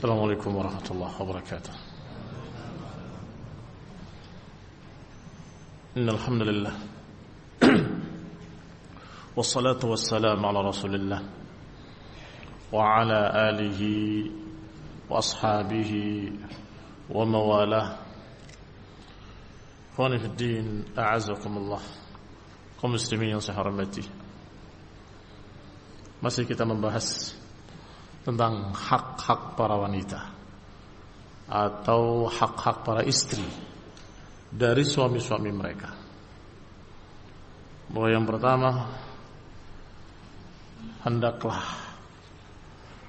Assalamualaikum warahmatullahi wabarakatuh. Innal hamdalillah wassalatu wassalamu ala Rasulillah wa ala alihi wa ashabihi wa mawalah. Ikhwani fid din, a'azzakumullah. Kaum muslimin yang saya hormati, masih kita membahas tentang hak-hak para wanita atau hak-hak para istri dari suami-suami mereka. Bahwa yang pertama, hendaklah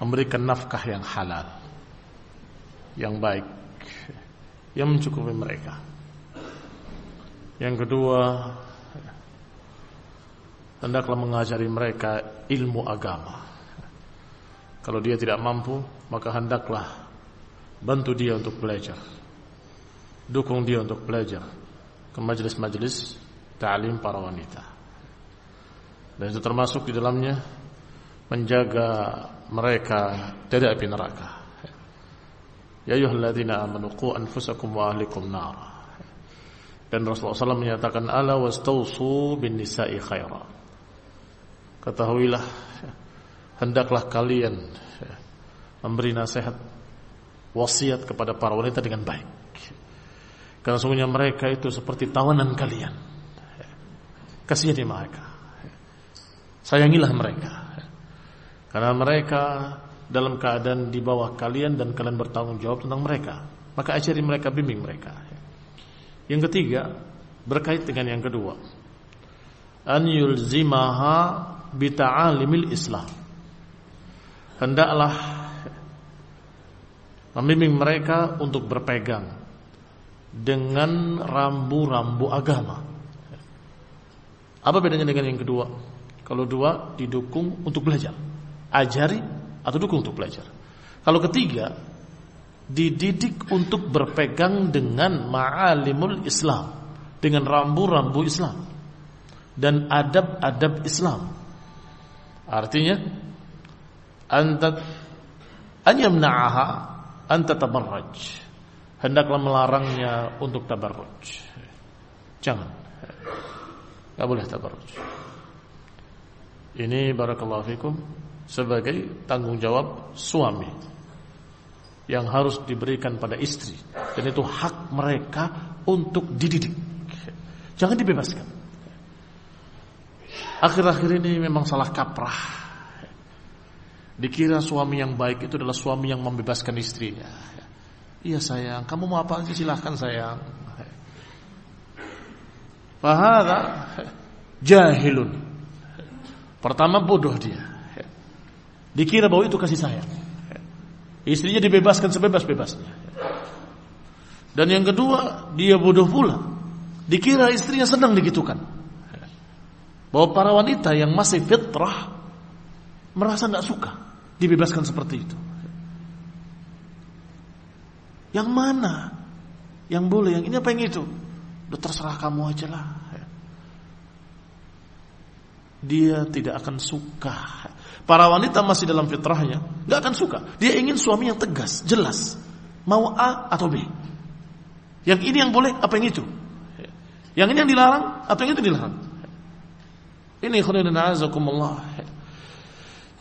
memberikan nafkah yang halal, yang baik, yang mencukupi mereka. Yang kedua, hendaklah mengajari mereka ilmu agama. Kalau dia tidak mampu, maka hendaklah bantu dia untuk belajar, dukung dia untuk belajar ke majelis-majelis ta'lim para wanita. Dan itu termasuk di dalamnya menjaga mereka dari api neraka. Ya ayyuhalladzina amanu qu anfusakum wa ahlikum nar. Dan Rasulullah SAW menyatakan, ala wastausu bin nisa'i khaira. Ketahuilah, hendaklah kalian memberi nasihat, wasiat kepada para wanita dengan baik. Karena sungguhnya mereka itu seperti tawanan kalian. Kasihani mereka, sayangilah mereka, karena mereka dalam keadaan di bawah kalian dan kalian bertanggung jawab tentang mereka. Maka ajari mereka, bimbing mereka. Yang ketiga, berkait dengan yang kedua, an yulzimaha bita'alimil Islam. Hendaklah membimbing mereka untuk berpegang dengan rambu-rambu agama. Apa bedanya dengan yang kedua? Kalau dua didukung untuk belajar, ajari atau dukung untuk belajar. Kalau ketiga, dididik untuk berpegang dengan ma'alimul Islam, dengan rambu-rambu Islam dan adab-adab Islam. Artinya an yamna'aha an tatabarraj, hendaklah melarangnya untuk tabarruj. Jangan, enggak boleh tabarruj. Ini barakallahu fikum sebagai tanggung jawab suami yang harus diberikan pada istri, dan itu hak mereka untuk dididik. Jangan dibebaskan. Akhir-akhir ini memang salah kaprah. Dikira suami yang baik itu adalah suami yang membebaskan istrinya. Iya sayang, kamu mau apa aja silahkan sayang. Fahadha jahilun. Pertama, bodoh dia. Dikira bahwa itu kasih sayang. Istrinya dibebaskan sebebas-bebasnya. Dan yang kedua, dia bodoh pula. Dikira istrinya senang digitukan. Bahwa para wanita yang masih fitrah merasa tidak suka dibebaskan seperti itu. Yang mana? Yang boleh, yang ini apa yang itu? Udah terserah kamu aja lah. Dia tidak akan suka. Para wanita masih dalam fitrahnya gak akan suka. Dia ingin suami yang tegas, jelas, mau A atau B. Yang ini yang boleh, apa yang itu? Yang ini yang dilarang, atau yang itu dilarang. Ini khairan azakumullah.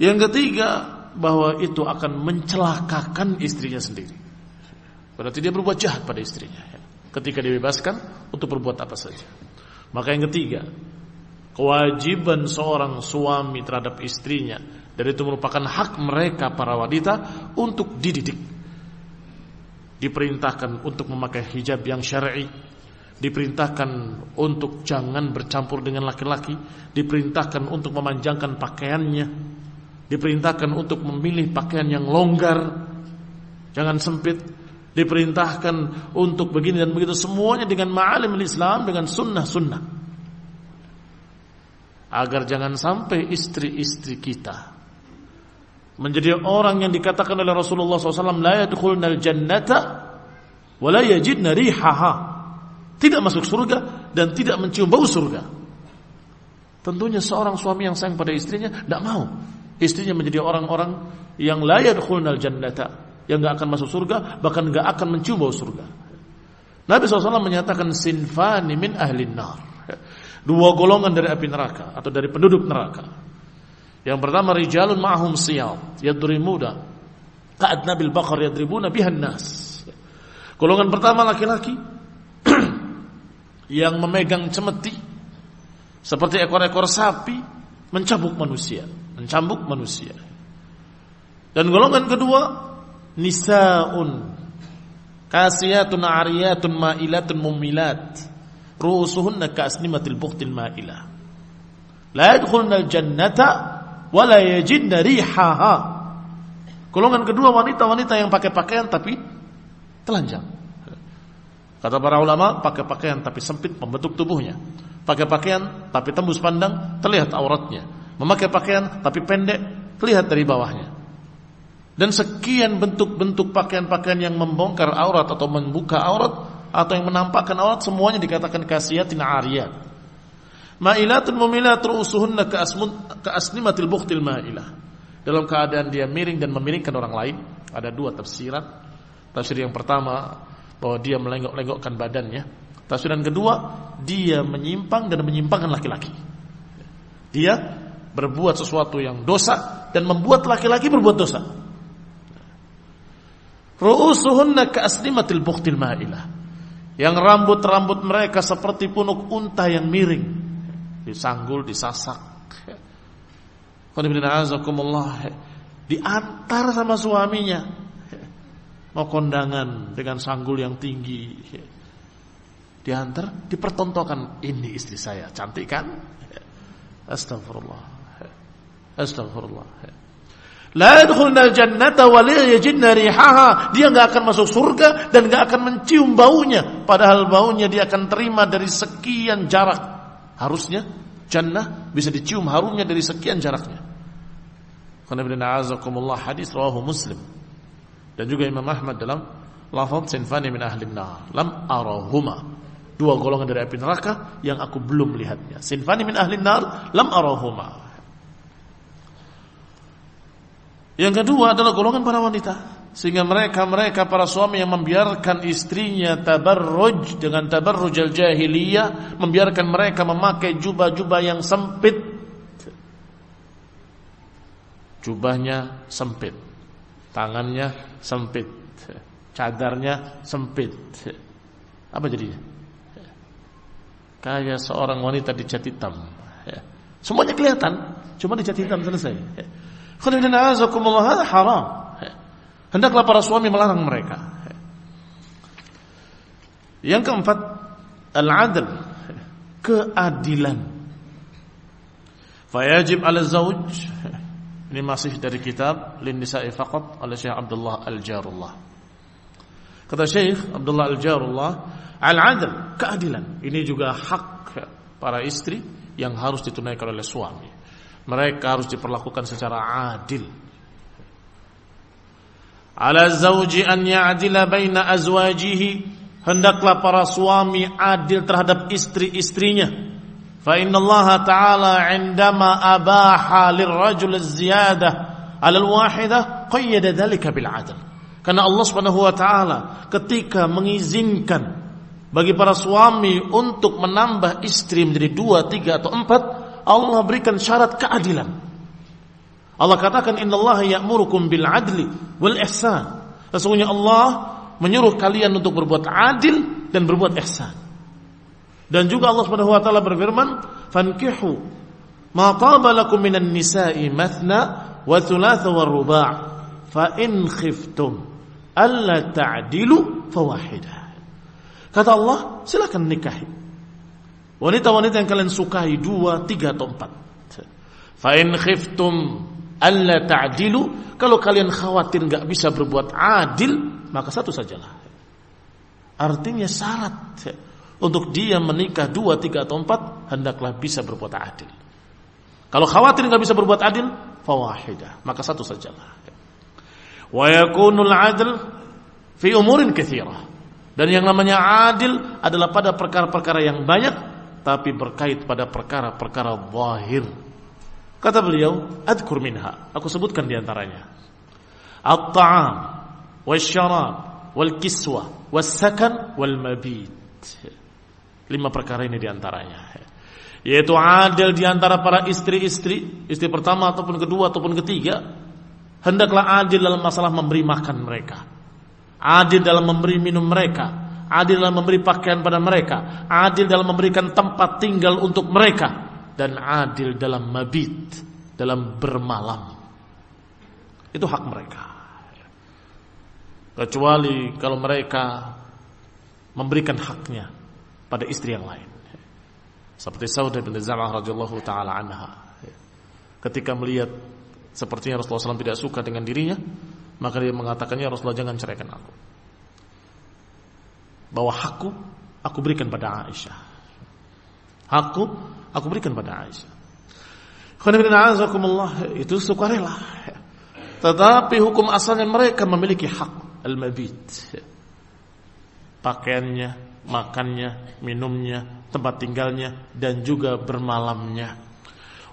Yang ketiga, bahwa itu akan mencelakakan istrinya sendiri. Berarti dia berbuat jahat pada istrinya ketika dibebaskan untuk berbuat apa saja. Maka yang ketiga, kewajiban seorang suami terhadap istrinya, dan itu merupakan hak mereka para wanita untuk dididik. Diperintahkan untuk memakai hijab yang syar'i, diperintahkan untuk jangan bercampur dengan laki-laki, diperintahkan untuk memanjangkan pakaiannya, diperintahkan untuk memilih pakaian yang longgar, jangan sempit, diperintahkan untuk begini dan begitu, semuanya dengan ma'alimul Islam, dengan sunnah-sunnah. Agar jangan sampai istri-istri kita menjadi orang yang dikatakan oleh Rasulullah SAW, la yadkhulnal jannata wa la yajidna rihaha, tidak masuk surga dan tidak mencium bau surga. Tentunya seorang suami yang sayang pada istrinya tidak mau istrinya menjadi orang-orang yang la yadkhulnal jannata, yang enggak akan masuk surga, bahkan enggak akan mencium bau surga. Nabi SAW menyatakan sinfani min ahlin nar. Dua golongan dari api neraka atau dari penduduk neraka. Yang pertama rijalun ma'hum siyad yadrimuna ka'adnabil baqar yadribuna bihan nas. Golongan pertama laki-laki yang memegang cemeti seperti ekor-ekor sapi mencambuk manusia. Dan golongan kedua nisaun kasiyatun ariyatun ma'ilatun mumilat ru'usuhunna ka'asnimatil bukhtil ma'ilah la yadkhulna al-jannata wa la yajidna rihaha. Golongan kedua wanita-wanita yang pakai pakaian tapi telanjang. Kata para ulama, pakai pakaian tapi sempit membentuk tubuhnya, pakai pakaian tapi tembus pandang terlihat auratnya, memakai pakaian tapi pendek terlihat dari bawahnya. Dan sekian bentuk-bentuk pakaian-pakaian yang membongkar aurat atau membuka aurat atau yang menampakkan aurat, semuanya dikatakan kasiyatin ariyat. Ma'ilatun mumilat ru'usuhunna ka'asnimatil bukhtil ma'ilah. Dalam keadaan dia miring dan memiringkan orang lain. Ada dua tafsiran. Tafsir yang pertama bahwa dia melenggok-lenggokkan badannya. Tafsiran kedua, dia menyimpang dan menyimpangkan laki-laki. Dia berbuat sesuatu yang dosa dan membuat laki-laki berbuat dosa. Ru'usuhunna ka'asnimatil bukhtil ma'ilah. Yang rambut-rambut mereka seperti punuk unta yang miring, disanggul, disasak. Diantar sama suaminya, mau kondangan dengan sanggul yang tinggi, diantar, dipertontonkan, ini istri saya, cantik kan? Astagfirullah. La yadkhulna al-jannata wa la yajidna rihaha. Dia enggak akan masuk surga dan enggak akan mencium baunya, padahal baunya dia akan terima dari sekian jarak. Harusnya jannah bisa dicium harumnya dari sekian jaraknya. Hadis rawahu Muslim dan juga Imam Ahmad dalam lafaz sinfani min ahli nar lam arahuma. Dua golongan dari api neraka yang aku belum lihatnya. Sinfani min ahli nar lam arahuma. Yang kedua adalah golongan para wanita, sehingga mereka para suami yang membiarkan istrinya tabarruj dengan tabarruj al-jahiliyah, membiarkan mereka memakai jubah-jubah yang sempit. Jubahnya sempit, tangannya sempit, cadarnya sempit. Apa jadinya? Kayak seorang wanita dicat hitam. Semuanya kelihatan, cuma dicat hitam selesai. Haram. Hendaklah para suami melarang mereka. Yang keempat, al-adl, keadilan. Fayajib ala zawj. Ini masih dari kitab Lin-Nisa'i Faqat oleh Syekh Abdullah Al-Jarullah. Kata Syekh Abdullah Al-Jarullah, al-adl, keadilan. Ini juga hak para istri yang harus ditunaikan oleh suami. Mereka harus diperlakukan secara adil. Ala zawji an ya'dila baina azwajihi. Hendaklah para suami adil terhadap istri-istrinya. Fa innallaha ta'ala 'indama abaha lirrajul az-ziyadah 'ala al-wahidah qayyada dzalika bil 'adl. Karena Allah Subhanahu wa taala ketika mengizinkan bagi para suami untuk menambah istri menjadi 2, 3 atau 4, Allah berikan syarat keadilan. Allah katakan innallaha ya'murukum bil 'adli wal ihsan. Sesungguhnya Allah menyuruh kalian untuk berbuat adil dan berbuat ihsan. Dan juga Allah Subhanahu wa taala berfirman, "Fankihu ma taba lakum minan nisa'i mathna wa thulatha wa ruba', fa in khiftum alla ta'dilu fawahidah." Kata Allah, silakan nikahi wanita-wanita yang kalian sukai 2, 3 atau 4. Fa in khiftum alla ta'dilu, kalau kalian khawatir enggak bisa berbuat adil, maka satu sajalah. Artinya syarat untuk dia menikah 2, 3 atau 4 hendaklah bisa berbuat adil. Kalau khawatir enggak bisa berbuat adil, fawahidah, maka satu sajalah. Wa yakunul 'adl fi umurin katsirah. Dan yang namanya adil adalah pada perkara-perkara yang banyak, tapi berkait pada perkara-perkara zahir. Kata beliau, adkur minha, aku sebutkan diantaranya. At-ta'am, wasyarab, wal kiswa, wassakan, wal mabit. 5 perkara ini diantaranya. Yaitu adil diantara para istri-istri, istri pertama ataupun kedua ataupun ketiga. Hendaklah adil dalam masalah memberi makan mereka, adil dalam memberi minum mereka, adil dalam memberi pakaian pada mereka, adil dalam memberikan tempat tinggal untuk mereka, dan adil dalam mabit, dalam bermalam. Itu hak mereka. Kecuali kalau mereka memberikan haknya pada istri yang lain. Seperti Saudah bin Zam'ah radhiyallahu taala anha. Ketika melihat sepertinya Rasulullah SAW tidak suka dengan dirinya, maka dia mengatakannya, Rasulullah jangan ceraikan aku. Bahwa hakku aku berikan pada Aisyah. Hakku aku berikan pada Aisyah. Itu sukarela. Tetapi hukum asalnya mereka memiliki hak al-mabit. Pakaiannya, makannya, minumnya, tempat tinggalnya, dan juga bermalamnya.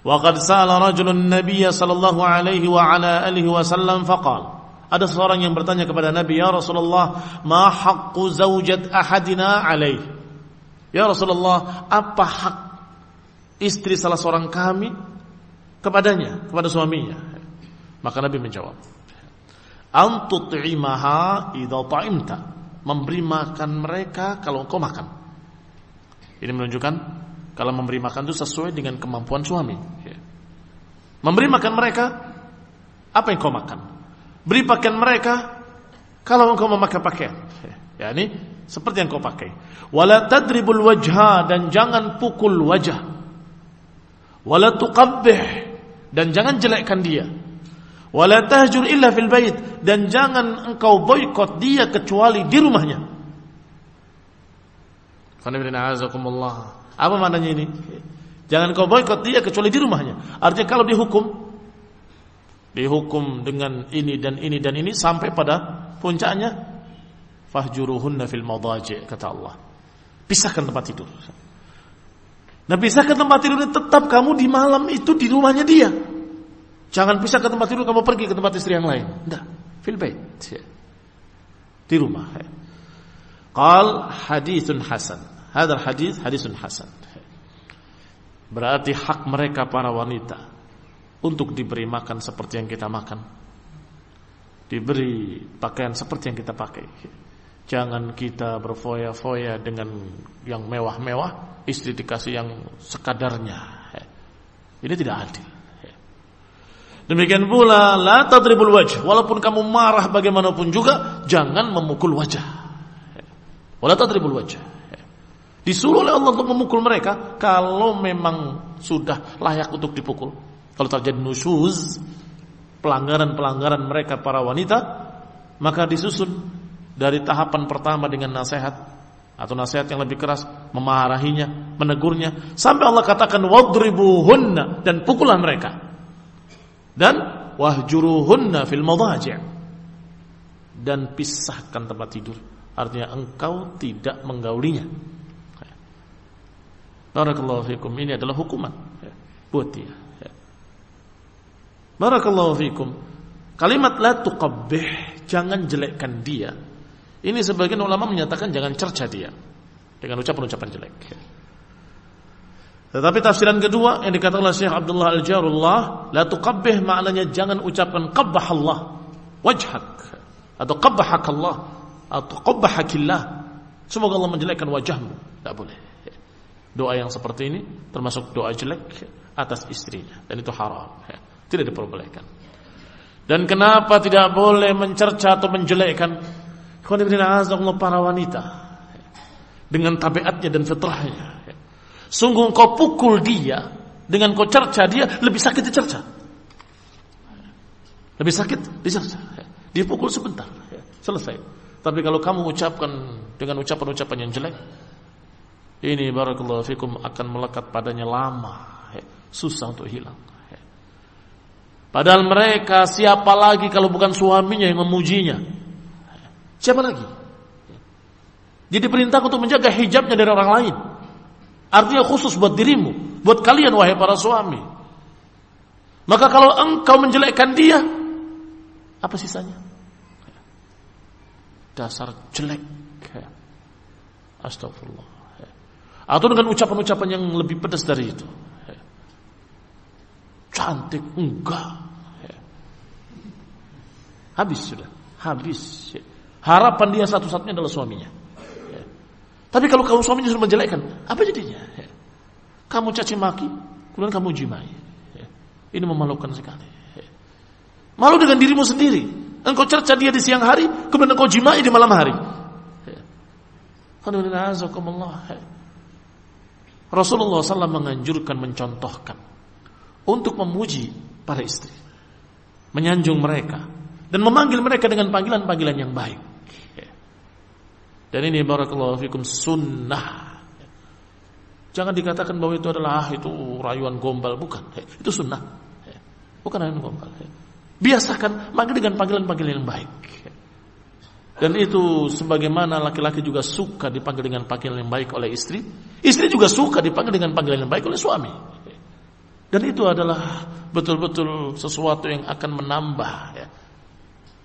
Wa qad sa'ala rajulun nabiyya sallallahu alaihi wa ala alihi wasallam faqala. Ada seorang yang bertanya kepada Nabi, ya Rasulullah, ma haqqu zaujat ahadina alaih? Ya Rasulullah, apa hak istri salah seorang kami kepadanya, kepada suaminya? Maka Nabi menjawab, an tut'imaha idza ta'imta, memberi makan mereka kalau engkau makan. Ini menunjukkan kalau memberi makan itu sesuai dengan kemampuan suami. Memberi makan mereka apa yang kau makan. Beri pakaian mereka kalau engkau memakai pakaian. Ya, ini seperti yang kau pakai. Wala tadribul wajha, dan jangan pukul wajah. Wala tuqabbih, dan jangan jelekkan dia. Wala tahjur illa fil bait, dan jangan engkau boikot dia kecuali di rumahnya. Apa maknanya ini? Jangan engkau boikot dia kecuali di rumahnya. Artinya kalau dihukum dengan ini dan ini dan ini sampai pada puncaknya, fahjuruhunna fil madaji', kata Allah. Pisahkan tempat tidur. Nah, pisahkan tempat tidur, tetap kamu di malam itu di rumahnya dia. Jangan pisah ke tempat tidur, kamu pergi ke tempat istri yang lain. Enggak, fil bait. Di rumah. Qal haditsun hasan. Hadzal hadits hadisun hasan. Berarti hak mereka para wanita untuk diberi makan seperti yang kita makan, diberi pakaian seperti yang kita pakai. Jangan kita berfoya-foya dengan yang mewah-mewah, istri dikasih yang sekadarnya. Ini tidak adil. Demikian pula la tadribul wajh, walaupun kamu marah bagaimanapun juga jangan memukul wajah. Wala tadribul wajh. Disuruh oleh Allah untuk memukul mereka kalau memang sudah layak untuk dipukul. Kalau terjadi nusyuz, pelanggaran-pelanggaran mereka para wanita, maka disusun dari tahapan pertama dengan nasihat atau nasihat yang lebih keras, memarahinya, menegurnya, sampai Allah katakan wadribuhunna, dan pukullah mereka. Dan wahjuruhunna fil madaji', dan pisahkan tempat tidur. Artinya engkau tidak menggaulinya. Barakallahu fikum, ini adalah hukuman buat dia. Barakallahu fikum. Kalimat la tuqabbih, jangan jelekkan dia. Ini sebagian ulama menyatakan jangan cerca dia dengan ucapan-ucapan jelek. Tetapi tafsiran kedua yang dikatakan oleh Syekh Abdullah Al-Jarullah, la tuqabbih maknanya jangan ucapkan qabbahallah wajhak, atau qabbahakallah, atau qabbahakillah, semoga Allah menjelekkan wajahmu. Tidak boleh. Doa yang seperti ini termasuk doa jelek atas istrinya, dan itu haram, tidak diperbolehkan. Dan kenapa tidak boleh mencerca atau menjelekkan para wanita dengan tabiatnya dan fitrahnya? Sungguh kau pukul dia dengan kau cerca dia, lebih sakit dicerca. Lebih sakit dicerca. Dia pukul sebentar, selesai. Tapi kalau kamu ucapkan dengan ucapan-ucapan yang jelek, ini barakallahu fikum akan melekat padanya lama, susah untuk hilang. Padahal mereka siapa lagi kalau bukan suaminya yang memujinya? Siapa lagi? Jadi perintah untuk menjaga hijabnya dari orang lain. Artinya khusus buat dirimu, buat kalian wahai para suami. Maka kalau engkau menjelekkan dia, apa sisanya? dasar jelek. Astagfirullah. Atau dengan ucapan-ucapan yang lebih pedas dari itu. Cantik, enggak. Habis sudah, habis. Harapan dia satu-satunya adalah suaminya. Tapi kalau suaminya sudah menjelekkan, apa jadinya? Kamu caci maki, kemudian kamu jimai. Ini memalukan sekali. Malu dengan dirimu sendiri. Engkau cerca dia di siang hari, kemudian engkau jimai di malam hari. Rasulullah SAW menganjurkan, mencontohkan untuk memuji para istri, menyanjung mereka dan memanggil mereka dengan panggilan-panggilan yang baik. Dan ini barakallahu fikum sunnah. Jangan dikatakan bahwa itu adalah itu rayuan gombal, bukan. Itu sunnah. Bukan rayuan gombal. Biasakan manggil dengan panggilan-panggilan yang baik. Dan itu sebagaimana laki-laki juga suka dipanggil dengan panggilan yang baik oleh istri, istri juga suka dipanggil dengan panggilan yang baik oleh suami. Dan itu adalah betul-betul sesuatu yang akan menambah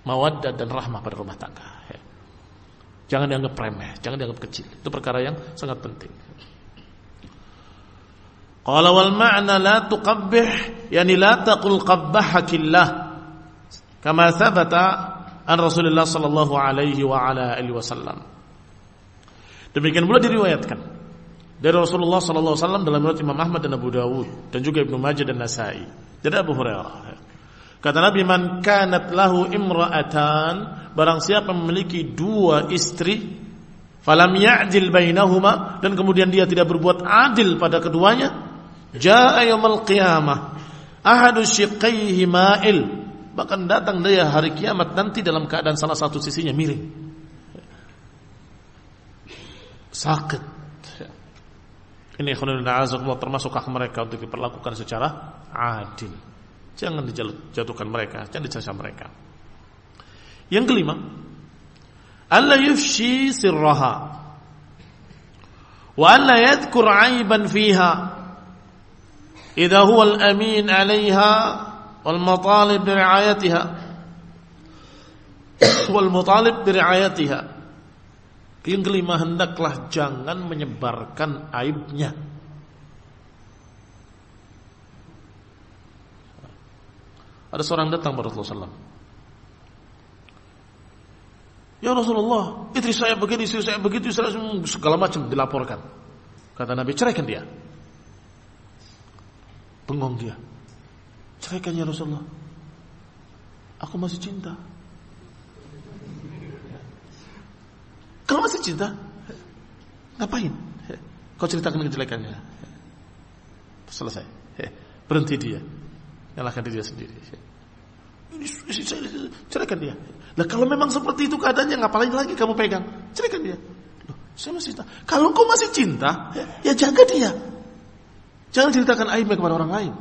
mawaddah dan rahmah pada rumah tangga. Jangan dianggap remeh, jangan dianggap kecil. Itu perkara yang sangat penting. Qala wal ma'na la tuqabbih, yani la taqul qabbahakillah. Kama thabata an Rasulullah sallallahu alaihi wa ala alihi wasallam. Demikian pula diriwayatkan dari Rasulullah sallallahu alaihi wasallam dalam riwayat Imam Ahmad dan Abu Dawud dan juga Ibnu Majah dan Nasa'i dari Abu Hurairah. Kata Nabi, man kanat lahu imra'atan, barang siapa memiliki dua istri, falam ya'dil bainahuma, dan kemudian dia tidak berbuat adil pada keduanya, jaa'a yaumil qiyamah ahadu syiqqaihi ma'il, bahkan datang dia hari kiamat nanti dalam keadaan salah satu sisinya miring, sakit. Ini khonul na'azakullah termasuk hak mereka untuk diperlakukan secara adil. Jangan dijatuhkan mereka, jangan dicaci mereka. Yang kelima, alla yufshi sirraha wa alla yadhkur 'aiban fiha idza huwa al-amin 'alayha wal matalib bi ri'ayatiha wal mutalib bi ri'ayatiha. Yang kelima, hendaklah jangan menyebarkan aibnya. Ada seorang datang kepada Rasulullah SAW. Ya Rasulullah, istri saya begini, istri saya begitu, segala macam dilaporkan. Kata Nabi, ceraikan dia. Bengong dia. Ceraikan ya Rasulullah. Aku masih cinta. Kalau masih cinta, ngapain? Kau ceritakan kejelekannya. Selesai. Berhenti dia. Nyalahkan dia sendiri. Ini ceraikan dia. Nah, kalau memang seperti itu keadaannya, ngapain lagi kamu pegang? Ceraikan dia. Loh, saya masih cinta. Kalau kau masih cinta, ya jaga dia. Jangan ceritakan aibnya kepada orang lain.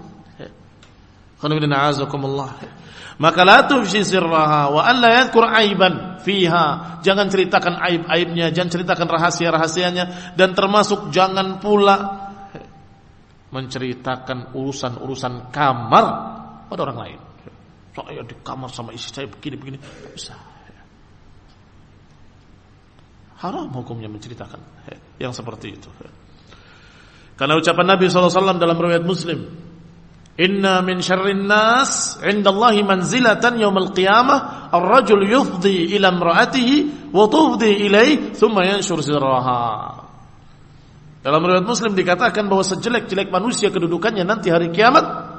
Maka la tufshi sirraha wa an la yadhkur aiban fiha. Jangan ceritakan aib-aibnya, jangan ceritakan rahasia-rahasianya, dan termasuk jangan pula menceritakan urusan-urusan kamar pada orang lain. Saya di kamar sama istri saya begini-begini, tidak bisa. Haram hukumnya menceritakan yang seperti itu. Karena ucapan Nabi SAW dalam riwayat Muslim, inna min syarrin nas indallahi manzilatan yaumil qiyamah ar-rajul yufdi ila imra'atihi wa tufdi ilaihi thumma yanshur sirraha. Dalam riwayat Muslim dikatakan bahwa sejelek-jelek manusia kedudukannya nanti hari kiamat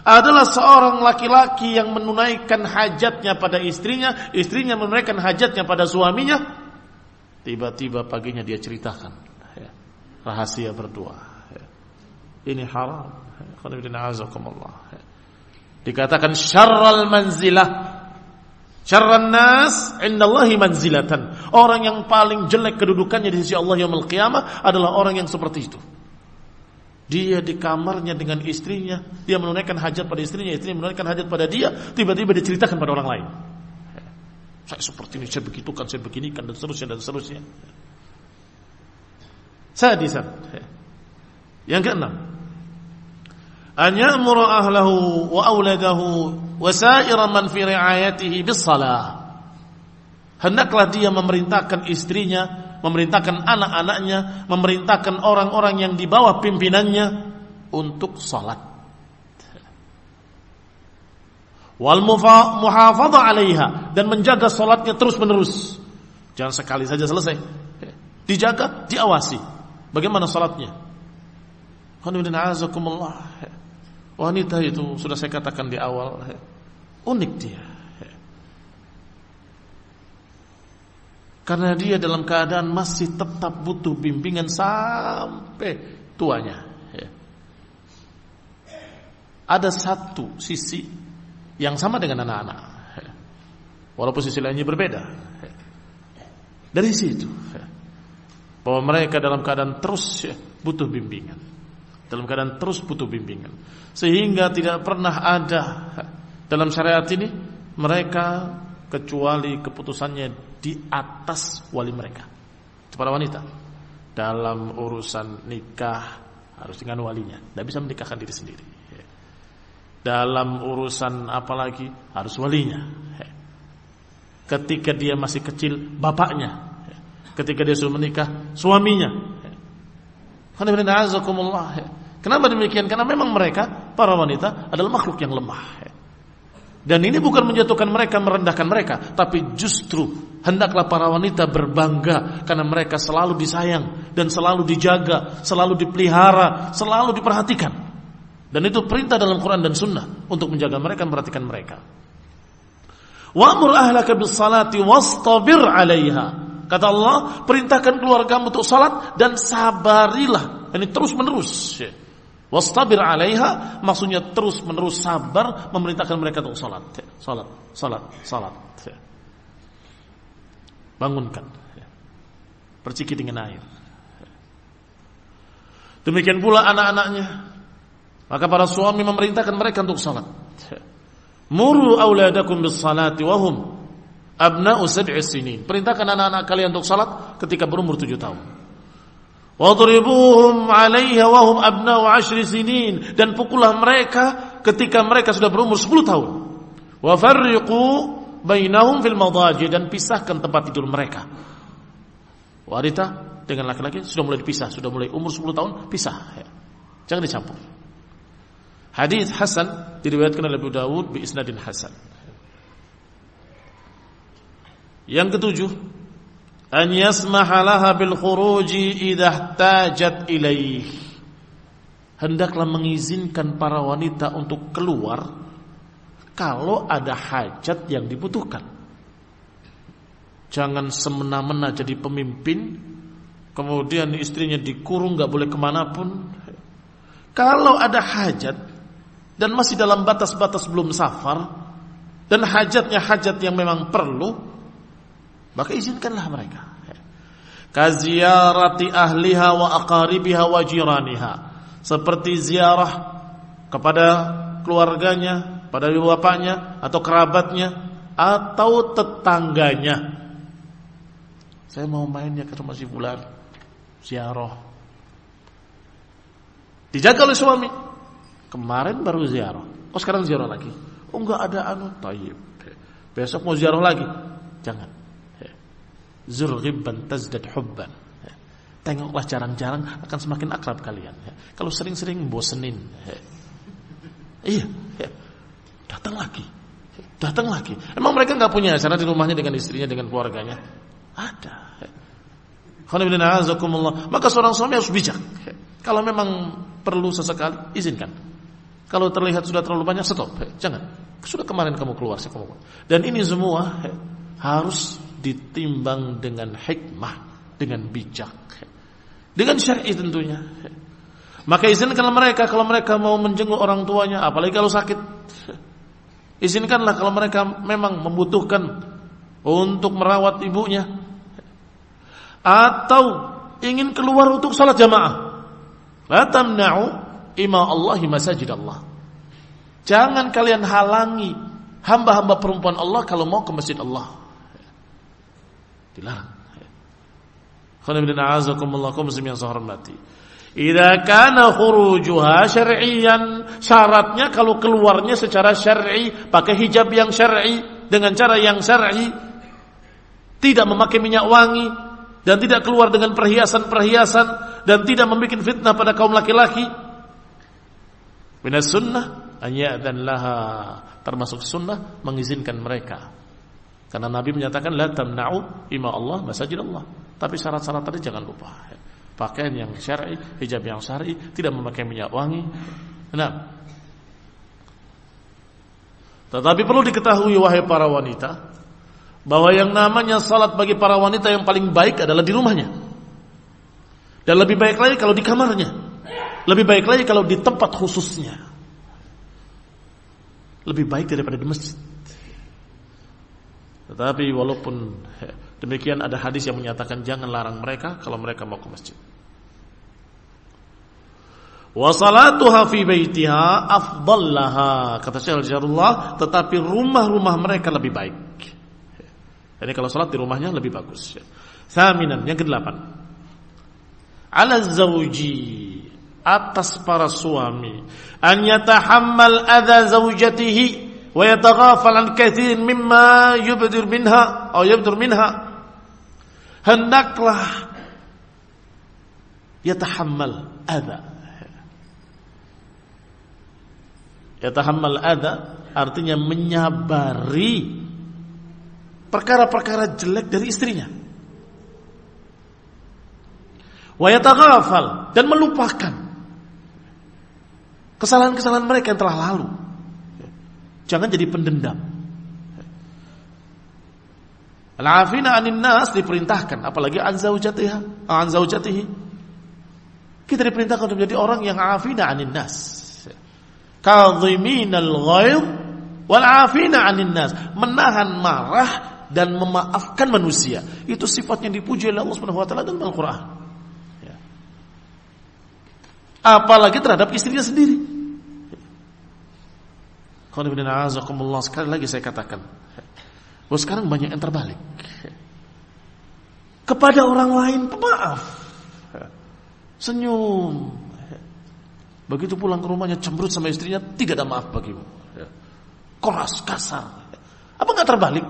adalah seorang laki-laki yang menunaikan hajatnya pada istrinya, istrinya menunaikan hajatnya pada suaminya. Tiba-tiba paginya dia ceritakan rahasia berdua. Ini haram. Dikatakan syarral manzilah, syarran nas indallahi manzilatan. Orang yang paling jelek kedudukannya di sisi Allah yaumil qiyamah adalah orang yang seperti itu. Dia di kamarnya dengan istrinya, dia menunaikan hajat pada istrinya, istrinya menunaikan hajat pada dia, tiba-tiba diceritakan pada orang lain. Saya seperti ini, saya begitukan, saya beginikan, dan seterusnya dan seterusnya. Sadisan. Yang keenam, an ya'mura ahlahu wa auladahu wa sa'ira man fi ri'ayatihi bis-shalah. hendaklah dia memerintahkan istrinya, memerintahkan anak-anaknya, memerintahkan orang-orang yang di bawah pimpinannya untuk salat. Wal muhafadha 'alaiha, dan menjaga salatnya terus-menerus. Jangan sekali saja selesai. Dijaga, diawasi. Bagaimana salatnya? Wanita itu sudah saya katakan di awal, unik dia. Karena dia dalam keadaan masih tetap butuh bimbingan sampai tuanya. Ada satu sisi yang sama dengan anak-anak, walaupun sisi lainnya berbeda. Dari situ bahwa mereka dalam keadaan terus butuh bimbingan, dalam keadaan terus butuh bimbingan, sehingga tidak pernah ada dalam syariat ini mereka kecuali keputusannya di atas wali mereka. Itu para wanita dalam urusan nikah harus dengan walinya, tidak bisa menikahkan diri sendiri. Dalam urusan apalagi harus walinya. Ketika dia masih kecil, bapaknya. Ketika dia sudah menikah, suaminya. Kenapa demikian? Karena memang mereka, para wanita, adalah makhluk yang lemah. Dan ini bukan menjatuhkan mereka, merendahkan mereka, tapi justru hendaklah para wanita berbangga karena mereka selalu disayang dan selalu dijaga, selalu dipelihara, selalu diperhatikan. Dan itu perintah dalam Quran dan Sunnah untuk menjaga mereka, memperhatikan mereka. Wa'mur ahlaka bis-salati wastabir 'alaiha. Kata Allah, perintahkan keluargamu untuk salat dan sabarilah. Ini terus-menerus. Wastabir 'alaiha maksudnya terus-menerus sabar memerintahkan mereka untuk salat. Salat. Bangunkan. Perciki dengan air. Demikian pula anak-anaknya. Maka para suami memerintahkan mereka untuk salat. Muru auladakum bis salati wa hum abna'u 7 sinin. Perintahkan anak-anak kalian untuk salat ketika berumur 7 tahun. Wadribuhum 'alaiha wa hum abna'u 10 sinin, dan pukullah mereka ketika mereka sudah berumur 10 tahun. Wa farriqu bainahum fil madaji, dan pisahkan tempat tidur mereka. Wanita dengan laki-laki sudah mulai dipisah, sudah mulai umur 10 tahun pisah. Jangan dicampur. Hadis hasan diriwayatkan oleh Abu Dawud bi isnadin hasan. Yang ketujuh, an yasmaha laha bil khuruji idza ihtajat ilaih. Hendaklah mengizinkan para wanita untuk keluar kalau ada hajat yang dibutuhkan. Jangan semena-mena jadi pemimpin, kemudian istrinya dikurung, gak boleh kemanapun. Kalau ada hajat dan masih dalam batas-batas belum safar, dan hajatnya hajat yang memang perlu, maka izinkanlah mereka. Kaziyarati ahliha wa aqaribiha wa jiraniha, seperti ziarah kepada keluarganya, pada ibu bapaknya atau kerabatnya atau tetangganya. Saya mau mainnya ke rumah si fulan, ziarah. Dijaga oleh suami. Kemarin baru ziarah, sekarang ziarah lagi. Enggak ada tayyib. Besok mau ziarah lagi. Jangan. Zur ghibban tazdad hubban. Tengoklah jarang-jarang akan semakin akrab kalian. Kalau sering-sering bosenin. Iya. Datang lagi. Emang mereka enggak punya acara di rumahnya dengan istrinya, dengan keluarganya? Ada. Maka seorang suami harus bijak. Kalau memang perlu sesekali, izinkan. Kalau terlihat sudah terlalu banyak, stop. Jangan. Sudah kemarin kamu keluar, dan ini semua harus ditimbang dengan hikmah, dengan bijak, dengan syar'i tentunya. Maka izinkanlah mereka kalau mereka mau menjenguk orang tuanya, apalagi kalau sakit. Izinkanlah kalau mereka memang membutuhkan untuk merawat ibunya, atau ingin keluar untuk salat jamaah. La tamna'u ima Allahi masajid Allah. Jangan kalian halangi hamba-hamba perempuan Allah kalau mau ke masjid Allah. Dilarang. Khonibina azakumullah kaum muslimin yang saya hormati. Idza kana khurujuha syar'iyyan, syaratnya kalau keluarnya secara syar'i, pakai hijab yang syar'i, dengan cara yang syar'i, tidak memakai minyak wangi, dan tidak keluar dengan perhiasan-perhiasan, dan tidak membuat fitnah pada kaum laki-laki. Minas sunnah an ya'dhan laha, termasuk sunnah mengizinkan mereka. Karena Nabi menyatakan la tamna'u ima Allah masajid Allah. Tapi syarat-syarat tadi jangan lupa. Pakaian yang syar'i, hijab yang syar'i, tidak memakai minyak wangi. Nah, tetapi perlu diketahui wahai para wanita, bahwa yang namanya salat bagi para wanita yang paling baik adalah di rumahnya. Dan lebih baik lagi kalau di kamarnya. Lebih baik lagi kalau di tempat khususnya. Lebih baik daripada di masjid. Tetapi walaupun demikian, ada hadis yang menyatakan jangan larang mereka kalau mereka mau ke masjid. Wa salatuha fi baitiha afdal laha, kata Syekh Al-Jarullah, tetapi rumah-rumah mereka lebih baik. Jadi kalau salat di rumahnya lebih bagus. Thaminan, yang ke-8. Ala zawji, atas para suami, an yatahammal adza zawjatihi wa yataghafal an katsirin mimma yubdir minha atau yabdur minha. Hendaklah yatahammal adza. Yatahammal adza artinya menyabari perkara-perkara jelek dari istrinya. Wa yataghafal, dan melupakan kesalahan-kesalahan mereka yang telah lalu. Jangan jadi pendendam. Al-afina 'anil nas diperintahkan, apalagi an zaujatihi. Kita diperintahkan untuk menjadi orang yang afina 'anil nas. Kadhiminal ghaidh wal afina 'anil nas, menahan marah dan memaafkan manusia. Itu sifat yang dipuji oleh Allah Subhanahu wa taala dalam Al-Qur'an. Ya. Apalagi terhadap istrinya sendiri. Sekali lagi saya katakan, bahwa sekarang banyak yang terbalik. Kepada orang lain pemaaf, senyum. Begitu pulang ke rumahnya cemberut sama istrinya, tidak ada maaf bagimu. Keras, kasar. Apa nggak terbalik?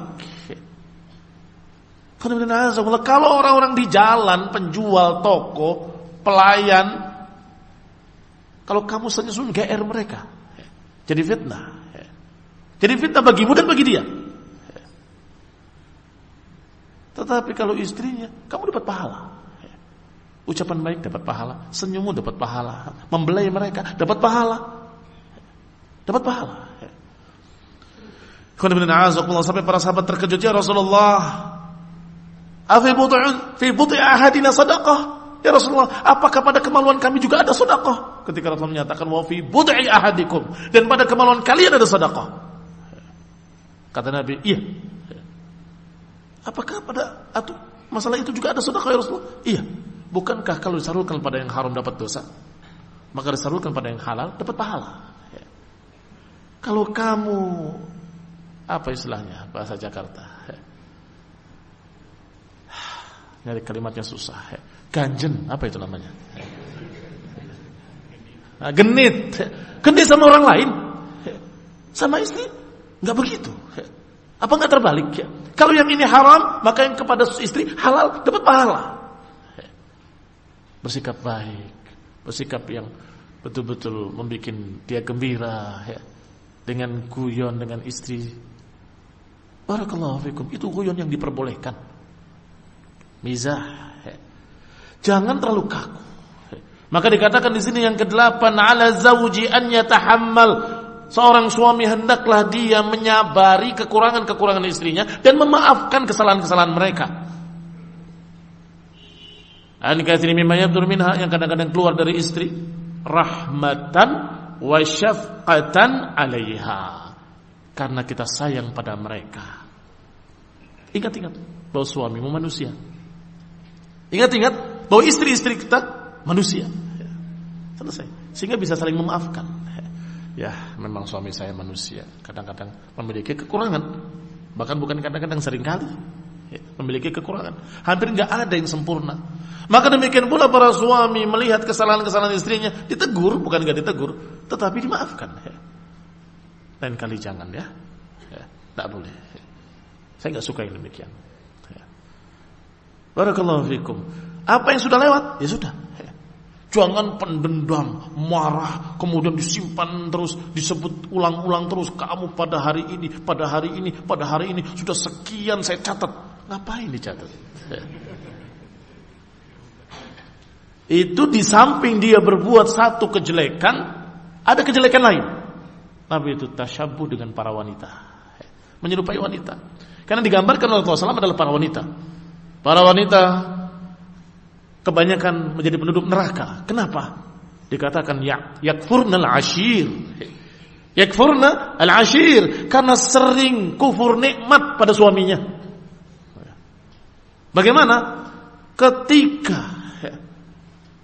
Kalau orang-orang di jalan, penjual toko, pelayan, kalau kamu senyum GR mereka, jadi fitnah. Jadi fitnah bagimu dan bagi dia. Tetapi kalau istrinya, kamu dapat pahala. Ucapan baik dapat pahala, senyummu dapat pahala, membelai mereka dapat pahala. Dapat pahala. Sampai para sahabat terkejut, ya Rasulullah, fi buti ahadina sadaqah. Ya Rasulullah, apakah pada kemaluan kami juga ada sedekah? Ketika Rasulullah menyatakan wa fi bud'i ahadikum, dan pada kemaluan kalian ada sedekah. Kata Nabi, iya. Apakah pada masalah itu juga ada sedekah ya Rasulullah? Iya. Bukankah kalau disalurkan pada yang haram dapat dosa, maka disalurkan pada yang halal dapat pahala? Kalau kamu, apa istilahnya bahasa Jakarta, nyari kalimatnya susah, ganjen, apa itu namanya? Genit sama orang lain, sama istri, nggak begitu. Apa nggak terbalik? Kalau yang ini haram, maka yang kepada istri halal dapat pahala. Bersikap baik, bersikap yang betul-betul membuat dia gembira, dengan guyon dengan istri. Barakallahu fikum, itu guyon yang diperbolehkan. Mizah. Jangan terlalu kaku. Maka dikatakan di sini yang ke-8, ala zawji an yatahammal. Seorang suami hendaklah dia menyabari kekurangan-kekurangan istrinya dan memaafkan kesalahan-kesalahan mereka. An katsiri mimma yabdur minha, yang kadang-kadang keluar dari istri, rahmatan wa syafqatan 'alaiha. Karena kita sayang pada mereka. Ingat-ingat bahwa suamimu manusia. Ingat-ingat bahwa istri-istri kita manusia. Selesai. Sehingga bisa saling memaafkan. Ya, memang suami saya manusia, kadang-kadang memiliki kekurangan. Bahkan bukan kadang-kadang, seringkali memiliki kekurangan. Hampir enggak ada yang sempurna. Maka demikian pula para suami melihat kesalahan-kesalahan istrinya, ditegur, bukan enggak ditegur, tetapi dimaafkan. Lain kali jangan, ya. Enggak boleh. Saya enggak suka yang demikian. Barakallahu fikum. Apa yang sudah lewat, ya sudah. Jangan pendendam, marah, kemudian disimpan terus, disebut ulang-ulang terus. Kamu pada hari ini, pada hari ini, pada hari ini sudah sekian saya catat. Ngapain dicatat? Itu di samping dia berbuat satu kejelekan, ada kejelekan lain. Tapi itu tasyabbuh dengan para wanita, menyerupai wanita. Karena digambarkan oleh Rasulullah SAW adalah para wanita. Para wanita kebanyakan menjadi penduduk neraka. Kenapa? Dikatakan yakfurna al-ashir. Yakfurna al-ashir karena sering kufur nikmat pada suaminya. Bagaimana? Ketika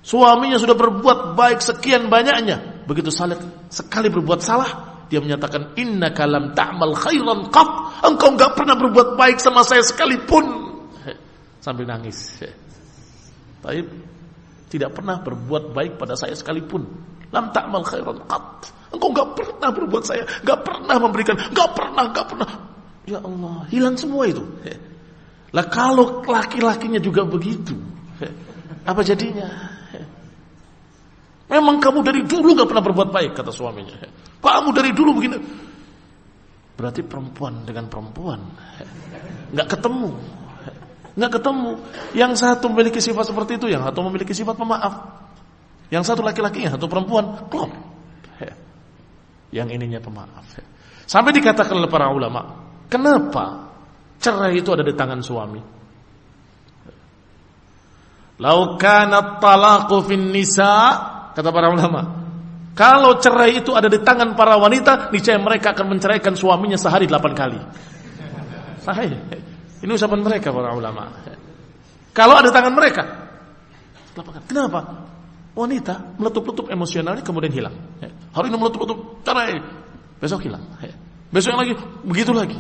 suaminya sudah berbuat baik sekian banyaknya, begitu sekali berbuat salah, dia menyatakan innaka lam ta'mal khairan qat. Engkau enggak pernah berbuat baik sama saya sekalipun. Sambil nangis. Tapi tidak pernah berbuat baik pada saya sekalipun. Lam ta'mal khairan qat. Engkau enggak pernah berbuat saya, enggak pernah memberikan, enggak pernah. Ya Allah, hilang semua itu. Lah kalau laki-lakinya juga begitu, apa jadinya? Memang kamu dari dulu enggak pernah berbuat baik, kata suaminya. Kamu dari dulu begini. Berarti perempuan dengan perempuan enggak ketemu. Yang satu memiliki sifat seperti itu, yang satu memiliki sifat pemaaf. Yang satu laki-laki, yang satu perempuan, klop. Yang ininya pemaaf. Sampai dikatakan oleh para ulama, kenapa cerai itu ada di tangan suami? Lau kana talaqu fin nisa, kata para ulama, kalau cerai itu ada di tangan para wanita, niscaya mereka akan menceraikan suaminya sehari 8 kali. Sahih. Ini ucapan mereka para ulama. Kalau ada tangan mereka, kenapa? Wanita meletup-letup emosionalnya kemudian hilang. Hari ini meletup-letup, cerai, besok hilang. Besok lagi, begitu lagi.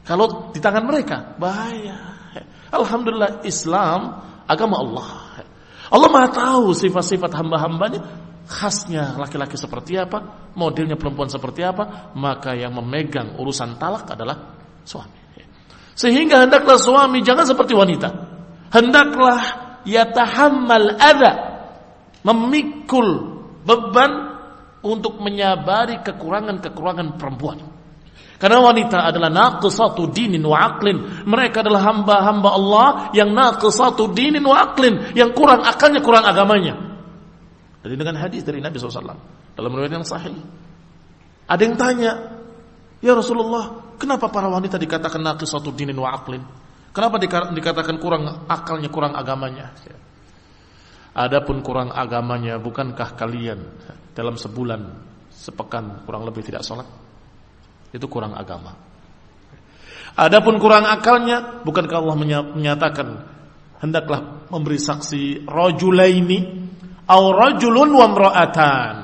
Kalau di tangan mereka, bahaya. Alhamdulillah Islam agama Allah. Allah Maha tahu sifat-sifat hamba-hambanya, khasnya laki-laki seperti apa, modelnya perempuan seperti apa, maka yang memegang urusan talak adalah suami. Sehingga hendaklah suami jangan seperti wanita. Hendaklah yatahammal adza, memikul beban untuk menyabari kekurangan-kekurangan perempuan. Karena wanita adalah naqisatu dinin wa aqlin. Mereka adalah hamba-hamba Allah yang naqisatu dinin wa aqlin, yang kurang akalnya, kurang agamanya. Jadi dengan hadis dari Nabi SAW dalam riwayat yang sahih, ada yang tanya, ya Rasulullah, kenapa para wanita dikatakan naqisatu dinin wa aqlin? Kenapa dikatakan kurang akalnya, kurang agamanya? Adapun kurang agamanya, bukankah kalian dalam sebulan, sepekan kurang lebih tidak sholat? Itu kurang agama. Adapun kurang akalnya, bukankah Allah menyatakan hendaklah memberi saksi rajulaini aw rajulun wa imra'atan.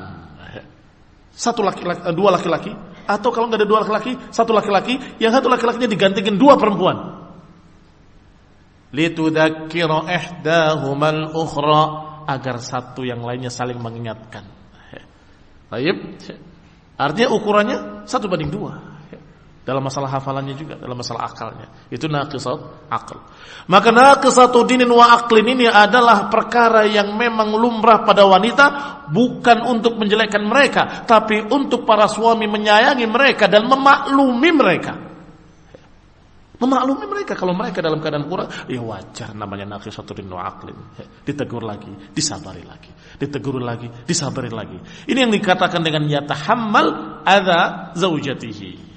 Satu laki-laki, dua laki-laki, atau kalau enggak ada dua laki-laki, satu laki-laki, yang satu laki-lakinya digantikan dua perempuan. Litudzakkira ihdahumal ukhra, agar satu yang lainnya saling mengingatkan. Baik. Artinya ukurannya 1:2. Dalam masalah hafalannya juga, dalam masalah akalnya. Itu naqisat akal. Maka naqisatu dinin wa aqlin ini adalah perkara yang memang lumrah pada wanita, bukan untuk menjelekkan mereka, tapi untuk para suami menyayangi mereka dan memaklumi mereka. Memaklumi mereka kalau mereka dalam keadaan kurang, ya wajar, namanya naqisatu dinin wa aqlin. Ditegur lagi, disabari lagi. Ditegur lagi, disabari lagi. Ini yang dikatakan dengan yatahammal adza zaujatihi.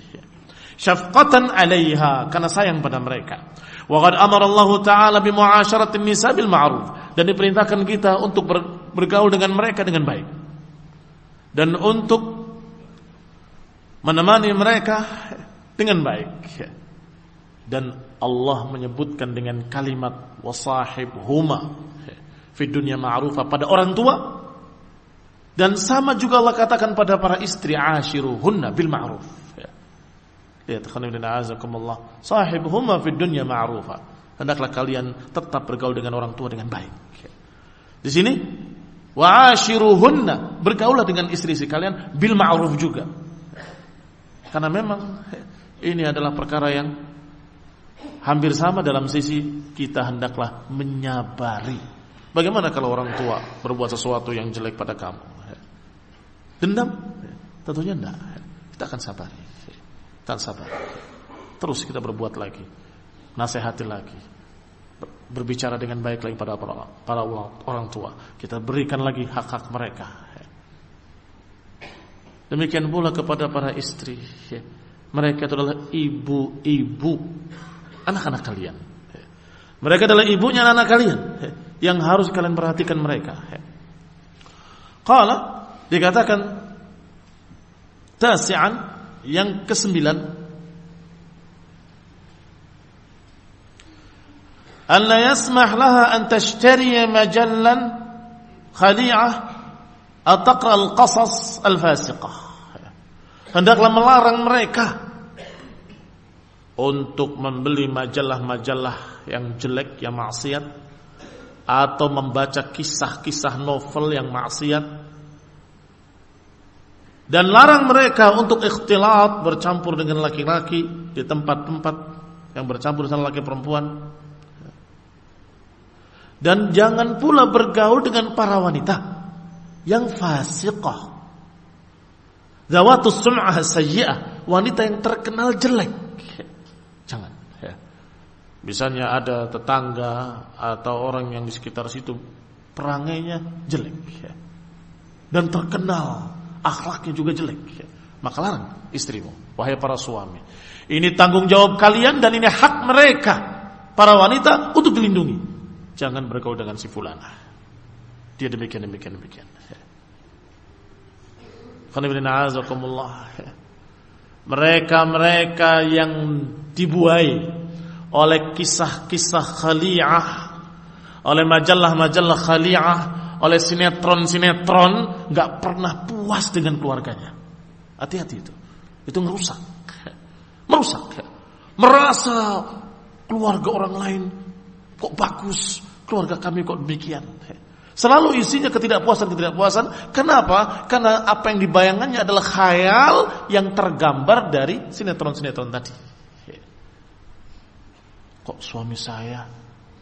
Syafqatan 'alaiha, karena sayang pada mereka. Wa qad amara Allah Ta'ala bi mu'asyaratin nisa bil ma'ruf, dan diperintahkan kita untuk bergaul dengan mereka dengan baik. Dan untuk menemani mereka dengan baik. Dan Allah menyebutkan dengan kalimat wasahibhuma fi dunya ma'rufa pada orang tua, dan sama juga Allah katakan pada para istri, ashiruhunna bil ma'ruf. Ya, azakumullah, sahibhuma fid dunya ma'rufa. Hendaklah kalian tetap bergaul dengan orang tua dengan baik. Di sini wa ashiruhunna, bergaullah dengan istri-istri kalian bil ma'ruf juga. Karena memang ini adalah perkara yang Hampir sama dalam sisi kita hendaklah menyabari. Bagaimana kalau orang tua berbuat sesuatu yang jelek pada kamu? Dendam? Tentunya enggak. Kita akan sabari. Kita akan sabar. Terus kita berbuat lagi, nasihati lagi, berbicara dengan baik lagi pada para orang tua. Kita berikan lagi hak-hak mereka. Demikian pula kepada para istri. Mereka itu adalah ibu-ibu anak-anak kalian. Mereka adalah ibunya anak-anak kalian, yang harus kalian perhatikan mereka. Qala, dikatakan tasi'an, yang ke-9, an la yasmah laha an tashtariya majallan khadi'ah aw taqra al-qasas al-fasiqah. Hendaklah melarang mereka untuk membeli majalah-majalah yang jelek, yang maksiat, atau membaca kisah-kisah novel yang maksiat, dan larang mereka untuk ikhtilat, bercampur dengan laki-laki di tempat-tempat yang bercampur dengan laki perempuan, dan jangan pula bergaul dengan para wanita yang fasiqah, zawatus sum'ah sayyi'ah, wanita yang terkenal jelek. Jangan. Misalnya ada tetangga atau orang yang di sekitar situ perangainya jelek dan terkenal, akhlaknya juga jelek, maka larang istrimu. Wahai para suami, ini tanggung jawab kalian dan ini hak mereka, para wanita, untuk dilindungi. Jangan bergaul dengan si fulana, dia demikian. Mereka yang dibuai oleh kisah-kisah khali'ah, oleh majalah-majalah khali'ah, oleh sinetron-sinetron, gak pernah puas dengan keluarganya. Hati-hati itu merusak. Merasa keluarga orang lain kok bagus, keluarga kami kok demikian. Selalu isinya ketidakpuasan. Kenapa? Karena apa yang dibayangannya adalah khayal yang tergambar dari sinetron-sinetron tadi. Kok suami saya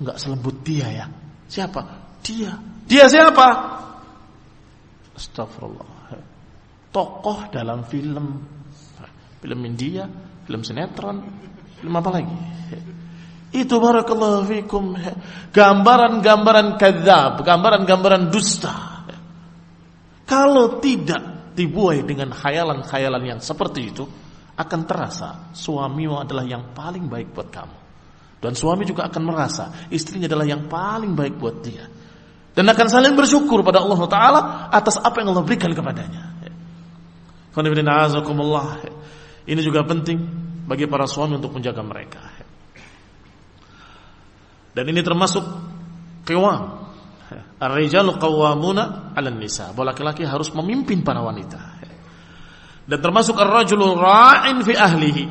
enggak selembut dia ya? Siapa? Dia siapa? Astagfirullah. Tokoh dalam film India, film sinetron, film apa lagi? Itu barakallahu fikum, gambaran-gambaran kadzab, gambaran-gambaran dusta. Kalau tidak dibuai dengan khayalan-khayalan yang seperti itu, akan terasa suamimu adalah yang paling baik buat kamu, dan suami juga akan merasa istrinya adalah yang paling baik buat dia, dan akan saling bersyukur pada Allah Ta'ala atas apa yang Allah berikan kepadanya. Ini juga penting bagi para suami untuk menjaga mereka. Dan ini termasuk qiwam. Ar-rijalu qawwamuna 'alan nisa. Bahwa laki-laki harus memimpin para wanita. Dan termasuk ar-rajulu ra'in fi ahlihi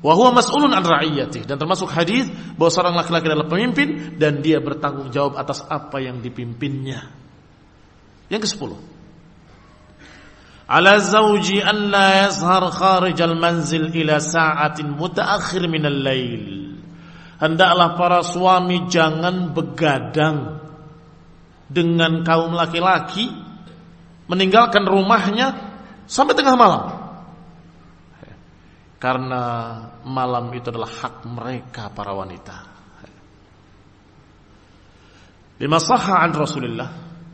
wa huwa mas'ulun 'an ra'iyatihi. Dan termasuk hadis bahwa seorang laki-laki adalah pemimpin dan dia bertanggung jawab atas apa yang dipimpinnya. Yang ke-10. Ala zawji an la yazhar kharijal manzil ila sa'atin mutaakhir minal lail. Hendaklah para suami jangan begadang dengan kaum laki-laki, meninggalkan rumahnya sampai tengah malam. Karena malam itu adalah hak mereka para wanita. Lima sahha an Rasulullah,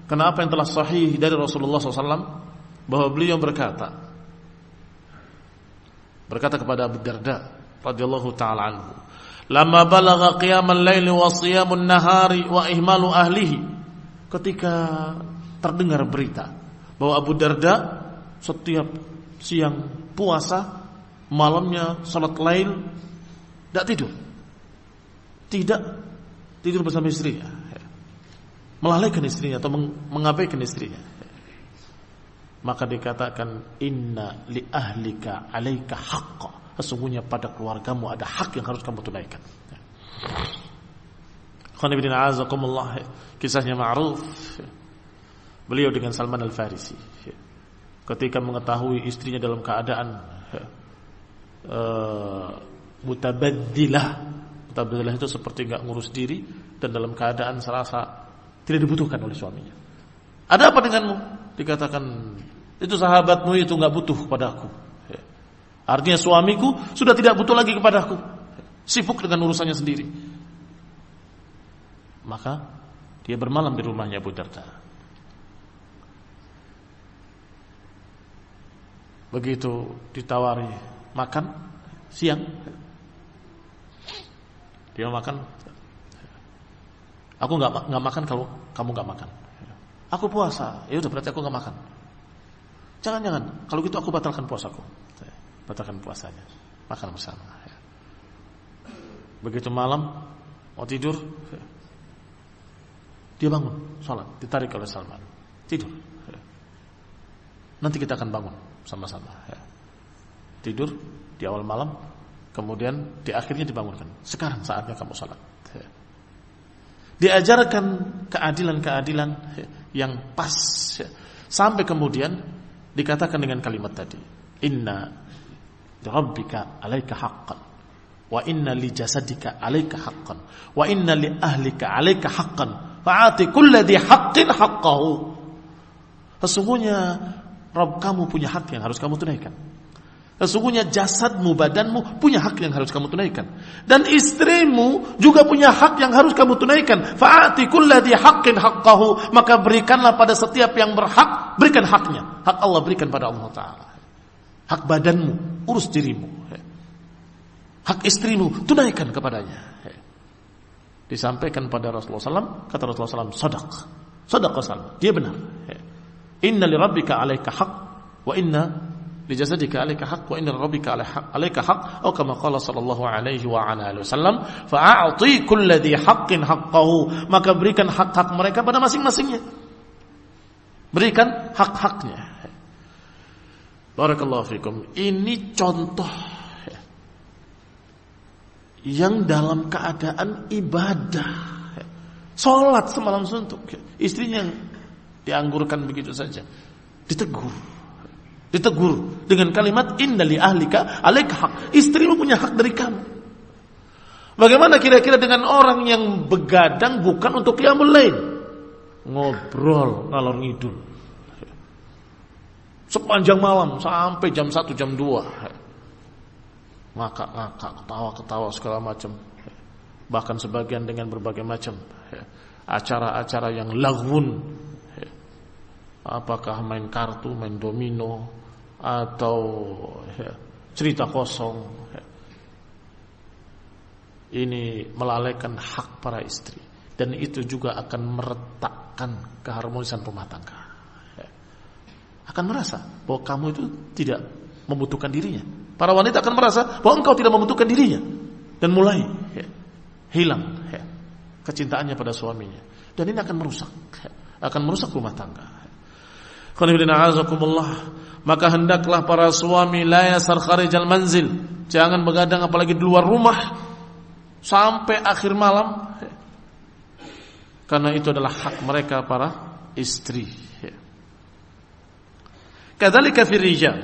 karena apa yang telah sahih dari Rasulullah SAW, bahwa beliau berkata kepada Abu Darda radhiyallahu ta'ala anhu, lama balagha qiyamal laili wa siyamun nahari wa ihmalu ahlihi. Ketika terdengar berita bahwa Abu Darda setiap siang puasa, malamnya salat lail, tidak tidur bersama istrinya, melalaikan istrinya atau mengabaikan istrinya, maka dikatakan inna li ahlika 'alaika haqqan. Sesungguhnya pada keluargamu ada hak yang harus kamu tunaikan. Kisahnya ma'ruf. Beliau dengan Salman Al-Farisi, ketika mengetahui istrinya dalam keadaan mutabaddilah, Mutabadzalah itu seperti enggak ngurus diri dan dalam keadaan serasa tidak dibutuhkan oleh suaminya. Ada apa denganmu? Dikatakan, itu sahabatmu itu enggak butuh kepadaku. Artinya suamiku sudah tidak butuh lagi kepadaku. Sibuk dengan urusannya sendiri. Maka dia bermalam di rumahnya Abu Darda. Begitu ditawari makan siang, dia makan. Aku nggak makan kalau kamu nggak makan. Aku puasa, ya udah berarti aku nggak makan. Jangan, kalau gitu aku batalkan puasaku. Batalkan puasanya, makan bersama. Begitu malam mau tidur, dia bangun, sholat, ditarik oleh Salman, tidur. Nanti kita akan bangun sama-sama. Tidur di awal malam, kemudian di akhirnya dibangunkan. Sekarang saatnya kamu sholat. Diajarkan keadilan-keadilan yang pas, sampai kemudian dikatakan dengan kalimat tadi, Inna Rabbika alaika haqqan wa inna li jasadika alaika haqqan wa inna li ahlika alaika haqqan fa'ati kulli dhi haqqin haqqahu. Sesungguhnya Rabb kamu punya hak yang harus kamu tunaikan. Sesungguhnya jasadmu, badanmu punya hak yang harus kamu tunaikan. Dan istrimu juga punya hak yang harus kamu tunaikan. Fa'ati kulli dhi haqqin haqqahu. Maka berikanlah pada setiap yang berhak, berikan haknya. Hak Allah berikan pada Allah Ta'ala. Hak badanmu, urus dirimu. Hak istrimu, tunaikan kepadanya. Disampaikan pada Rasulullah SAW, kata Rasulullah SAW, Sadaq Salman, dia benar. Inna li rabbika alaika haq, wa inna li jasadika alaika haq, wa inna li rabbika alaika haq, atau kama qala sallallahu alaihi wa ala alihi wasallam, fa'a'ti kulli dhi haqqin haqqahu. Maka berikan hak-hak mereka pada masing-masingnya. Berikan hak-haknya. Barakallahu fikum. Ini contoh yang dalam keadaan ibadah, sholat semalam suntuk, istrinya dianggurkan begitu saja, ditegur dengan kalimat inna li ahlika alaika haq. Istrimu punya hak dari kamu. Bagaimana kira-kira dengan orang yang begadang bukan untuk qiyamul lail, ngobrol ngalor ngidul sepanjang malam sampai jam 1, jam 2. Ngakak, ketawa segala macam. Bahkan sebagian dengan berbagai macam acara-acara yang laghun. Apakah main kartu, main domino, atau cerita kosong. Ini melalaikan hak para istri. Dan itu juga akan meretakkan keharmonisan rumah tangga. Akan merasa bahwa kamu itu tidak membutuhkan dirinya. Para wanita akan merasa bahwa engkau tidak membutuhkan dirinya. Dan mulai hilang kecintaannya pada suaminya. Dan ini akan merusak rumah tangga. Maka hendaklah para suami la yasar kharijal manzil, jangan begadang apalagi di luar rumah sampai akhir malam, karena itu adalah hak mereka para istri. Kadzalika fi rijal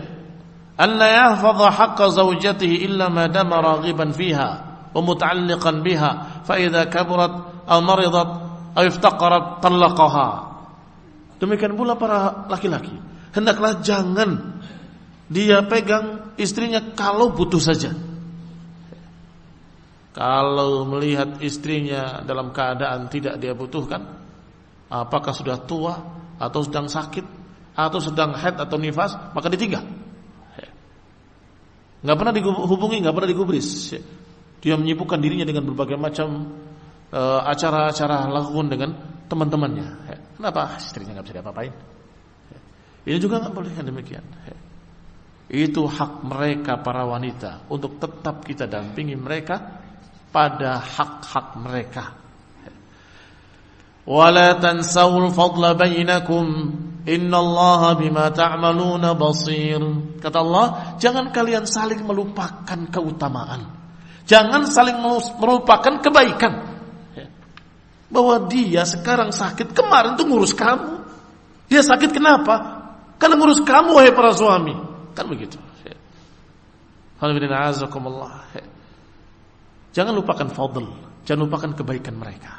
an la yahfadha haqqa zawjatihi illa ma dama raghiban fiha wa muta'alliqan biha fa idza kaburat aw maridat aw iftaqarat talaqaha. Demikian pula para laki-laki, hendaklah jangan dia pegang istrinya kalau butuh saja. Kalau melihat istrinya dalam keadaan tidak dia butuhkan, apakah sudah tua atau sedang sakit atau sedang haid atau nifas, maka ditinggal. Nggak pernah dihubungi, nggak pernah digubris. Dia menyibukkan dirinya dengan berbagai macam acara-acara lakukan dengan teman-temannya. Kenapa? Istrinya nggak bisa diapa-apain. Ini juga nggak boleh yang demikian. Itu hak mereka para wanita untuk tetap kita dampingi mereka pada hak-hak mereka. Wala tansawul fadla bainakum innallaha bima ta'maluna basir. Kata Allah, jangan kalian saling melupakan keutamaan. Jangan saling melupakan kebaikan. Bahwa dia sekarang sakit, kemarin tuh ngurus kamu. Dia sakit kenapa? Karena ngurus kamu, wahai para suami. Kan begitu. Jangan lupakan fadl, jangan lupakan kebaikan mereka.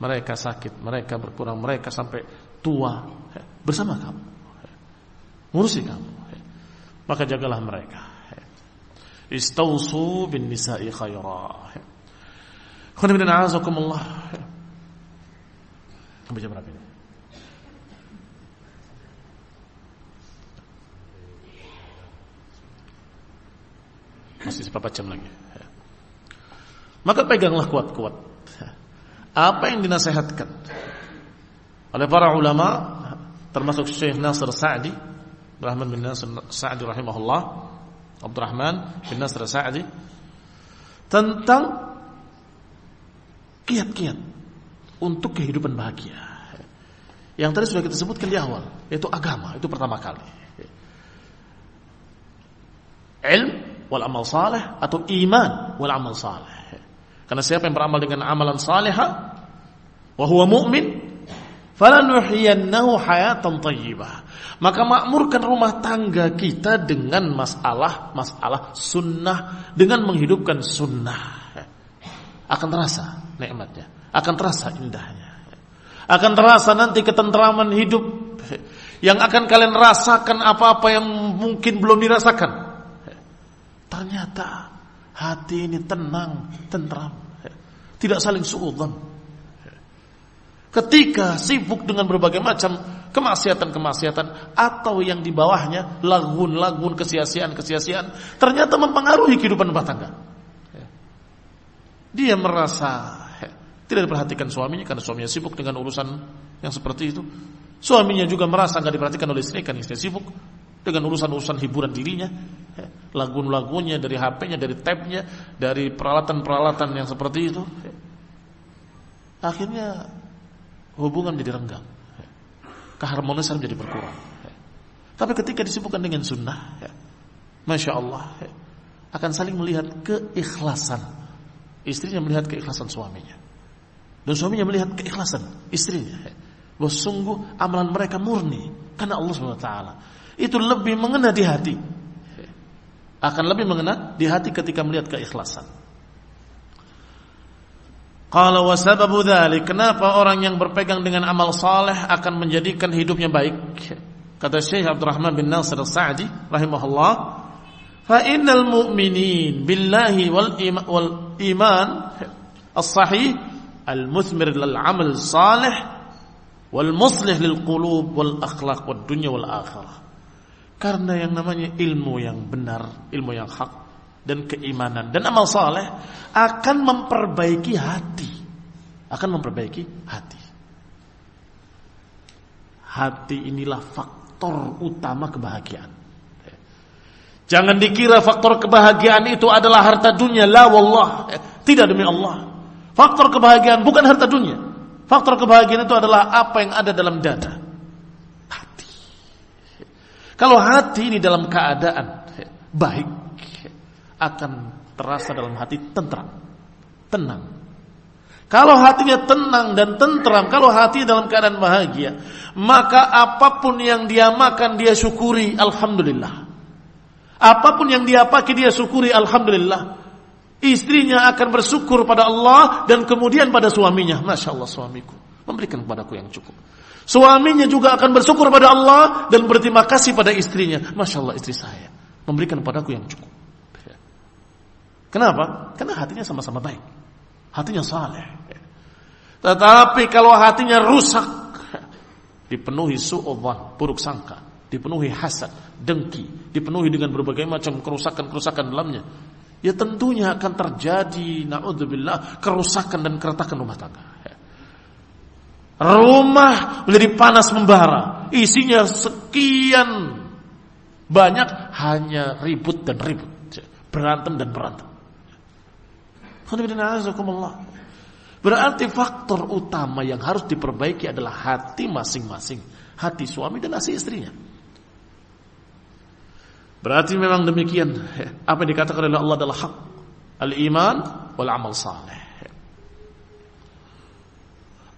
Mereka sakit, mereka berkurang, mereka sampai tua bersama kamu, ngurusi kamu. Maka jagalah mereka. Istausu bin nisa'i khaira. Khana bin a'azakumullah. Sampai jam berapa ini? Masih seberapa jam lagi. Maka peganglah kuat-kuat apa yang dinasihatkan oleh para ulama, termasuk Syekh Nasir Sa'di, Abdurrahman bin Nasir Sa'di rahimahullah, Abdurrahman bin Nasir Sa'di, tentang kiat-kiat untuk kehidupan bahagia. Yang tadi sudah kita sebutkan di awal, yaitu agama, itu pertama kali. Ilm wal amal salih atau iman wal amal salih. Karena siapa yang beramal dengan amalan salihah wa huwa mu'min falanuhyiyannahu hayatan thayyibah, maka makmurkan rumah tangga kita dengan masalah sunnah, dengan menghidupkan sunnah. Akan terasa nikmatnya, akan terasa indahnya, akan terasa nanti ketentraman hidup yang akan kalian rasakan apa-apa yang mungkin belum dirasakan. Ternyata hati ini tenang, tentram, tidak saling suudzon. Ketika sibuk dengan berbagai macam kemaksiatan atau yang di bawahnya, lagun, kesia-siaan, ternyata mempengaruhi kehidupan rumah tangga. Dia merasa tidak diperhatikan suaminya karena suaminya sibuk dengan urusan yang seperti itu. Suaminya juga merasa tidak diperhatikan oleh istri karena istrinya sibuk dengan urusan hiburan dirinya, lagu-lagunya, dari HP-nya, dari tab-nya, dari peralatan-peralatan yang seperti itu. Akhirnya hubungan menjadi renggang, keharmonisan menjadi berkurang. Tapi ketika disibukkan dengan sunnah, Masya Allah, akan saling melihat keikhlasan. Istrinya melihat keikhlasan suaminya, dan suaminya melihat keikhlasan istrinya, bahwa sungguh amalan mereka murni karena Allah SWT. Itu lebih mengena di hati, akan lebih mengena di hati ketika melihat keikhlasan. Qala wa sababu dzalik, kenapa orang yang berpegang dengan amal saleh akan menjadikan hidupnya baik? Kata Syekh Abdurrahman bin Nasir As-Sa'di rahimahullah, fa innal mu'minin billahi wal iman as-sahih al-muthmir lil amal salih wal muslih lil qulub wal akhlaq wad dunya wal akhirah. Karena yang namanya ilmu yang benar, ilmu yang hak, dan keimanan dan amal saleh akan memperbaiki hati. Hati inilah faktor utama kebahagiaan. Jangan dikira faktor kebahagiaan itu adalah harta dunia. La wallah, tidak, demi Allah. Faktor kebahagiaan bukan harta dunia. Faktor kebahagiaan itu adalah apa yang ada dalam dada. Kalau hati ini dalam keadaan baik, akan terasa dalam hati tenang. Kalau hatinya tenang dan tentram, kalau hati dalam keadaan bahagia, maka apapun yang dia makan dia syukuri, alhamdulillah. Apapun yang dia pakai dia syukuri, alhamdulillah. Istrinya akan bersyukur pada Allah dan kemudian pada suaminya. Masya Allah, suamiku memberikan kepadaku yang cukup. Suaminya juga akan bersyukur pada Allah dan berterima kasih pada istrinya. Masya Allah, istri saya memberikan padaku yang cukup. Kenapa? Karena hatinya sama-sama baik, hatinya saleh. Tetapi kalau hatinya rusak, dipenuhi su'udzan, buruk sangka, dipenuhi hasad, dengki, dipenuhi dengan berbagai macam kerusakan dalamnya, ya tentunya akan terjadi, na'udzubillah, kerusakan dan keretakan rumah tangga. Rumah menjadi panas membara, isinya sekian banyak, hanya ribut dan ribut, berantem dan berantem. Berarti faktor utama yang harus diperbaiki adalah hati masing-masing, hati suami dan hati istrinya. Berarti memang demikian, apa yang dikatakan oleh Allah adalah hak, al-iman wal amal saleh.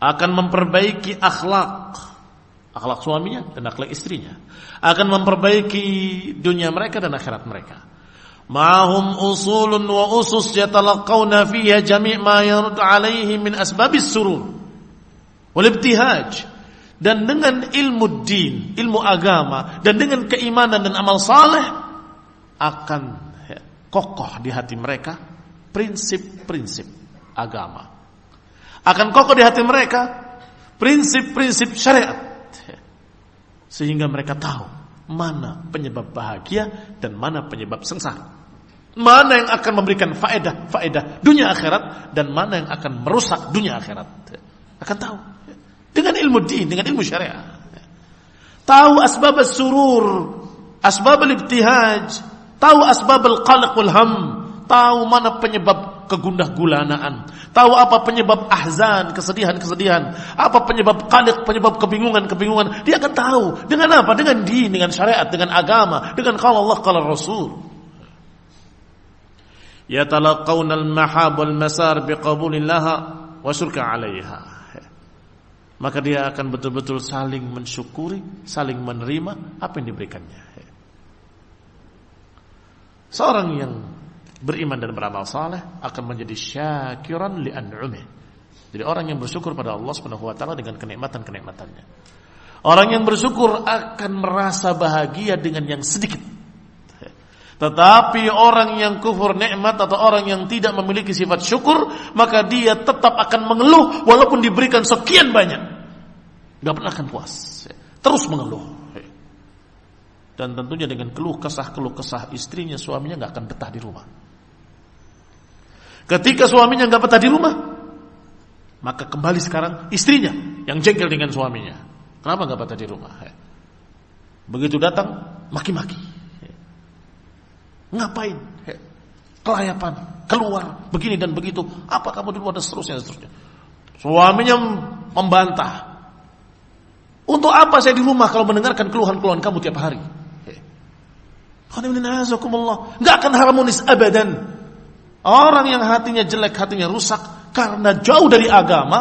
Akan memperbaiki akhlak suaminya dan akhlak istrinya, akan memperbaiki dunia mereka dan akhirat mereka. ma'hum usulun wa usus yatalaqawna fiha jami' ma yarud alaihi min asbabis surur wal ibtihaj. Dan dengan ilmu din, ilmu agama, dan dengan keimanan dan amal saleh akan kokoh di hati mereka prinsip-prinsip agama. Akan kokoh di hati mereka prinsip-prinsip syariat. Sehingga mereka tahu mana penyebab bahagia dan mana penyebab sengsara. Mana yang akan memberikan faedah dunia akhirat dan mana yang akan merusak dunia akhirat. Akan tahu. Dengan ilmu din, dengan ilmu syariah. Tahu asbab as-surur, asbab al-ibtihaj, tahu asbab al-qalq wal ham, tahu mana penyebab kegundah gulanaan, tahu apa penyebab ahzan, kesedihan-kesedihan, apa penyebab qalq, penyebab kebingungan-kebingungan. Dia akan tahu. Dengan apa? Dengan din, dengan syariat, dengan agama, dengan qala Allah qala Rasul. Yatalaqawna al-mahab wal masar biqabulillah wa syurka 'alaiha. Maka dia akan betul-betul saling mensyukuri, saling menerima apa yang diberikannya. Seorang yang beriman dan beramal saleh akan menjadi syakiran li an'umih. Jadi orang yang bersyukur pada Allah Subhanahu wa taala dengan kenikmatan-kenikmatannya. Orang yang bersyukur akan merasa bahagia dengan yang sedikit. Tetapi orang yang kufur nikmat atau orang yang tidak memiliki sifat syukur, maka dia tetap akan mengeluh walaupun diberikan sekian banyak. Gak pernah akan puas. Terus mengeluh. Dan tentunya dengan keluh kesah istrinya, suaminya gak akan betah di rumah. Ketika suaminya gak betah di rumah, maka kembali sekarang istrinya yang jengkel dengan suaminya. Kenapa gak betah di rumah? Begitu datang, maki-maki. Ngapain? Kelayapan, keluar, begini dan begitu. Apa kamu di luar dan seterusnya. Suaminya membantah. Untuk apa saya di rumah kalau mendengarkan keluhan-keluhan kamu tiap hari? Nggak akan harmonis abadan. Orang yang hatinya jelek, hatinya rusak karena jauh dari agama,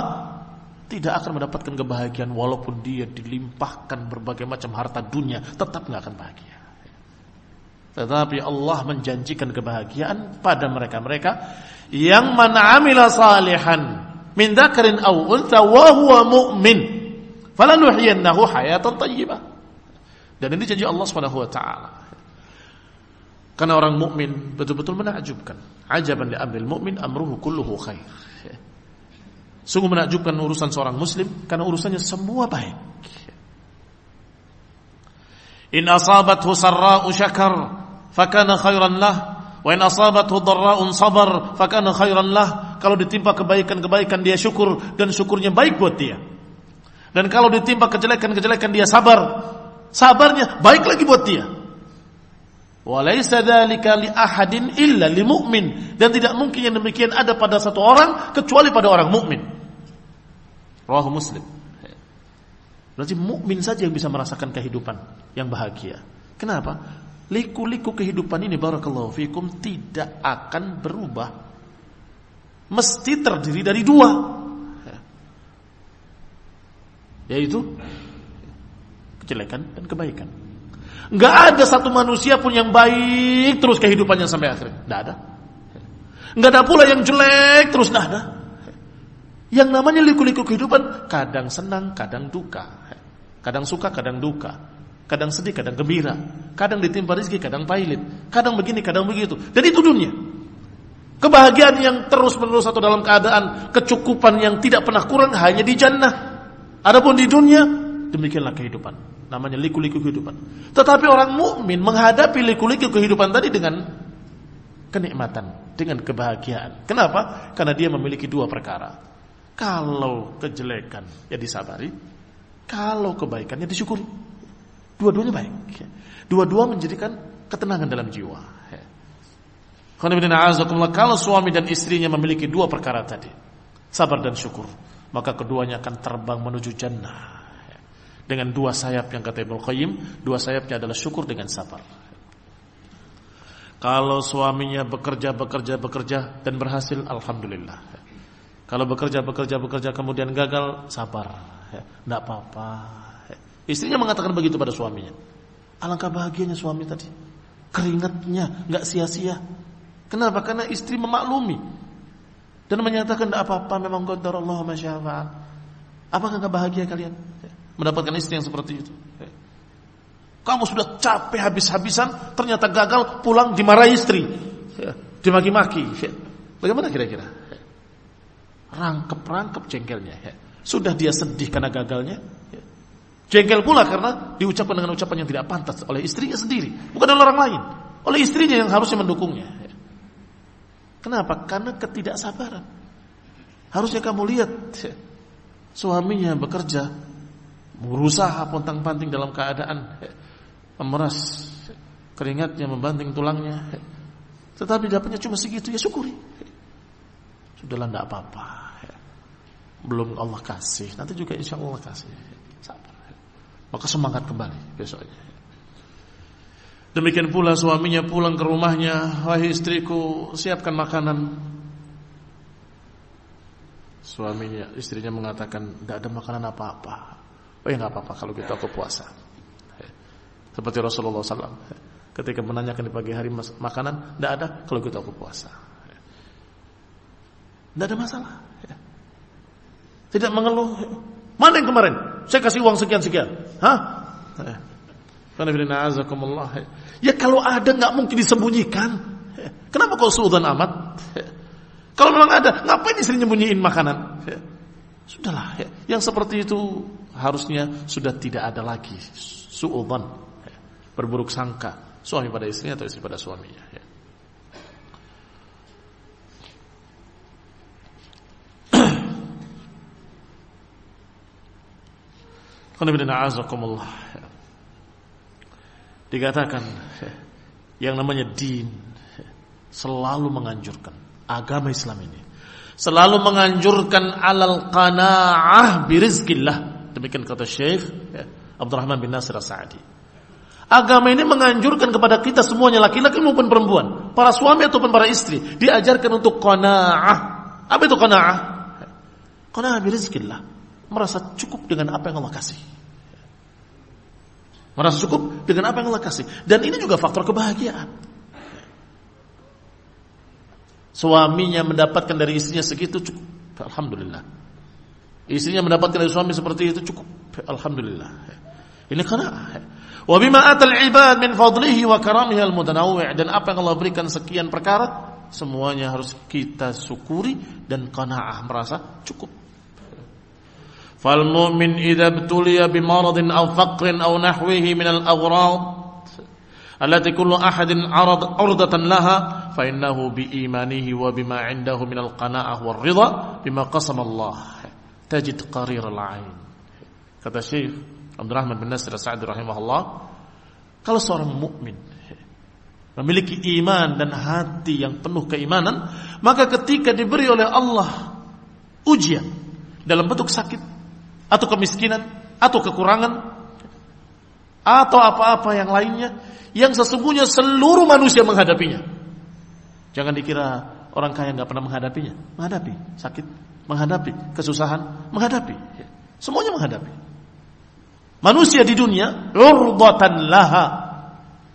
tidak akan mendapatkan kebahagiaan walaupun dia dilimpahkan berbagai macam harta dunia, tetap nggak akan bahagia. Tetapi Allah menjanjikan kebahagiaan pada mereka-mereka yang man amila salihan min dzakarin aw untha wa huwa mu'min falanuhyiyannahu hayatan thayyibah. Dan ini janji Allah Subhanahu wa taala. Karena orang mukmin betul-betul menakjubkan. Ajaban li amril mu'min amruhu kulluhu khair. Sungguh menakjubkan urusan seorang muslim karena urusannya semua baik. In asabathu sarra'u syakar fakana khairan lah wa in asabathu dharra'un sabar fakana khairan lah. Kalau ditimpa kebaikan-kebaikan dia syukur dan syukurnya baik buat dia. Dan kalau ditimpa kejelekan-kejelekan dia sabar, sabarnya baik lagi buat dia. Wa laisa dzalika li ahadin illa lil mu'min. Dan tidak mungkin yang demikian ada pada satu orang kecuali pada orang mukmin. Rawahu Muslim. Berarti mukmin saja yang bisa merasakan kehidupan yang bahagia. Kenapa? Liku-liku kehidupan ini barakallahu fikum tidak akan berubah. Mesti terdiri dari dua. Yaitu kejelekan dan kebaikan. Enggak ada satu manusia pun yang baik terus kehidupannya sampai akhir. Enggak ada. Enggak ada pula yang jelek terus, enggak ada. Yang namanya liku-liku kehidupan kadang senang, kadang duka. Kadang suka, kadang duka. Kadang sedih, kadang gembira. Kadang ditimpa rezeki, kadang pailit. Kadang begini, kadang begitu. Dan itu dunia. Kebahagiaan yang terus-menerus atau dalam keadaan kecukupan yang tidak pernah kurang hanya di jannah. Adapun di dunia, demikianlah kehidupan. Namanya liku-liku kehidupan. Tetapi orang mukmin menghadapi liku-liku kehidupan tadi dengan kenikmatan, dengan kebahagiaan. Kenapa? Karena dia memiliki dua perkara. Kalau kejelekan ya disabari, kalau kebaikannya disyukuri. Dua-duanya baik. Dua-dua menjadikan ketenangan dalam jiwa. Kalau suami dan istrinya memiliki dua perkara tadi, sabar dan syukur, maka keduanya akan terbang menuju jannah. Dengan dua sayap yang kata Ibnu Qayyim, dua sayapnya adalah syukur dengan sabar. Kalau suaminya bekerja dan berhasil, alhamdulillah. Kalau bekerja kemudian gagal, sabar. Tidak apa-apa. Istrinya mengatakan begitu pada suaminya. Alangkah bahagianya suami tadi. keringatnya enggak sia-sia. Kenapa? Karena istri memaklumi dan menyatakan tidak apa-apa, memang qadarullah ma syaa fa'al. Apakah enggak bahagia kalian mendapatkan istri yang seperti itu? Kamu sudah capek habis-habisan, ternyata gagal, pulang dimarahi istri, dimaki-maki. Bagaimana kira-kira? Rangkep jengkelnya. Sudah dia sedih karena gagalnya, jengkel pula karena diucapkan dengan ucapan yang tidak pantas oleh istrinya sendiri, bukan oleh orang lain, oleh istrinya yang harusnya mendukungnya. Kenapa? Karena ketidaksabaran. Harusnya kamu lihat suaminya bekerja, berusaha pontang-panting dalam keadaan memeras keringatnya, membanting tulangnya, tetapi dapatnya cuma segitu, ya syukuri. Sudahlah, tidak apa-apa, belum Allah kasih, nanti juga insya Allah kasih. Sabar. Maka semangat kembali besoknya. Demikian pula suaminya pulang ke rumahnya, wahai istriku, siapkan makanan. Istrinya mengatakan, tidak ada makanan apa-apa. Oh ya, nggak apa-apa kalau gitu aku puasa. Seperti Rasulullah SAW ketika menanyakan di pagi hari makanan, tidak ada, kalau gitu aku puasa. Tidak ada masalah. Tidak mengeluh. Mana yang kemarin? Saya kasih uang sekian-sekian. Ya kalau ada nggak mungkin disembunyikan. Kenapa kau suudzon amat? Kalau memang ada, ngapain istri nyembunyiin makanan? Sudahlah, yang seperti itu harusnya sudah tidak ada lagi suudzon, berburuk sangka suami pada istrinya atau istri pada suaminya. Dikatakan yang namanya din selalu menganjurkan, agama Islam ini selalu menganjurkan alal qanaah birizqillah. Demikian kata Syekh Abdurrahman bin Nasir As-Sa'di. Agama ini menganjurkan kepada kita semuanya, laki-laki maupun perempuan, para suami ataupun para istri, diajarkan untuk qanaah. Apa itu qanaah? Qanaah birizqillah, merasa cukup dengan apa yang Allah kasih. Merasa cukup dengan apa yang Allah kasih. Dan ini juga faktor kebahagiaan. Suaminya mendapatkan dari istrinya segitu, cukup, alhamdulillah. Istrinya mendapatkan dari suami seperti itu, cukup, alhamdulillah. Ini qanaah. Wa bima atal ibad min fadlihi wa karamihi al-mutanawwi', dan apa yang Allah berikan sekian perkara, semuanya harus kita syukuri dan qanaah, merasa cukup. Fal mu'min idza ibtuliya bi maradin aw faqrin aw nahwihi min al-aghrad allati kullu ahadin urdatan laha fa innahu bi imanihi wa bima 'indahu min al-qana'ah war ridha bima qasama Allah tajid qarir al-'ain. Kata Syekh Abdurrahman bin Nasir As-Sa'di rahimahullah, kalau seorang mukmin memiliki iman dan hati yang penuh keimanan, maka ketika diberi oleh Allah ujian dalam bentuk sakit atau kemiskinan atau kekurangan atau apa-apa yang lainnya yang sesungguhnya seluruh manusia menghadapinya. Jangan dikira orang kaya enggak pernah menghadapinya. Menghadapi sakit, menghadapi kesusahan, menghadapi. Semuanya menghadapi. Manusia di dunia urdatan laha.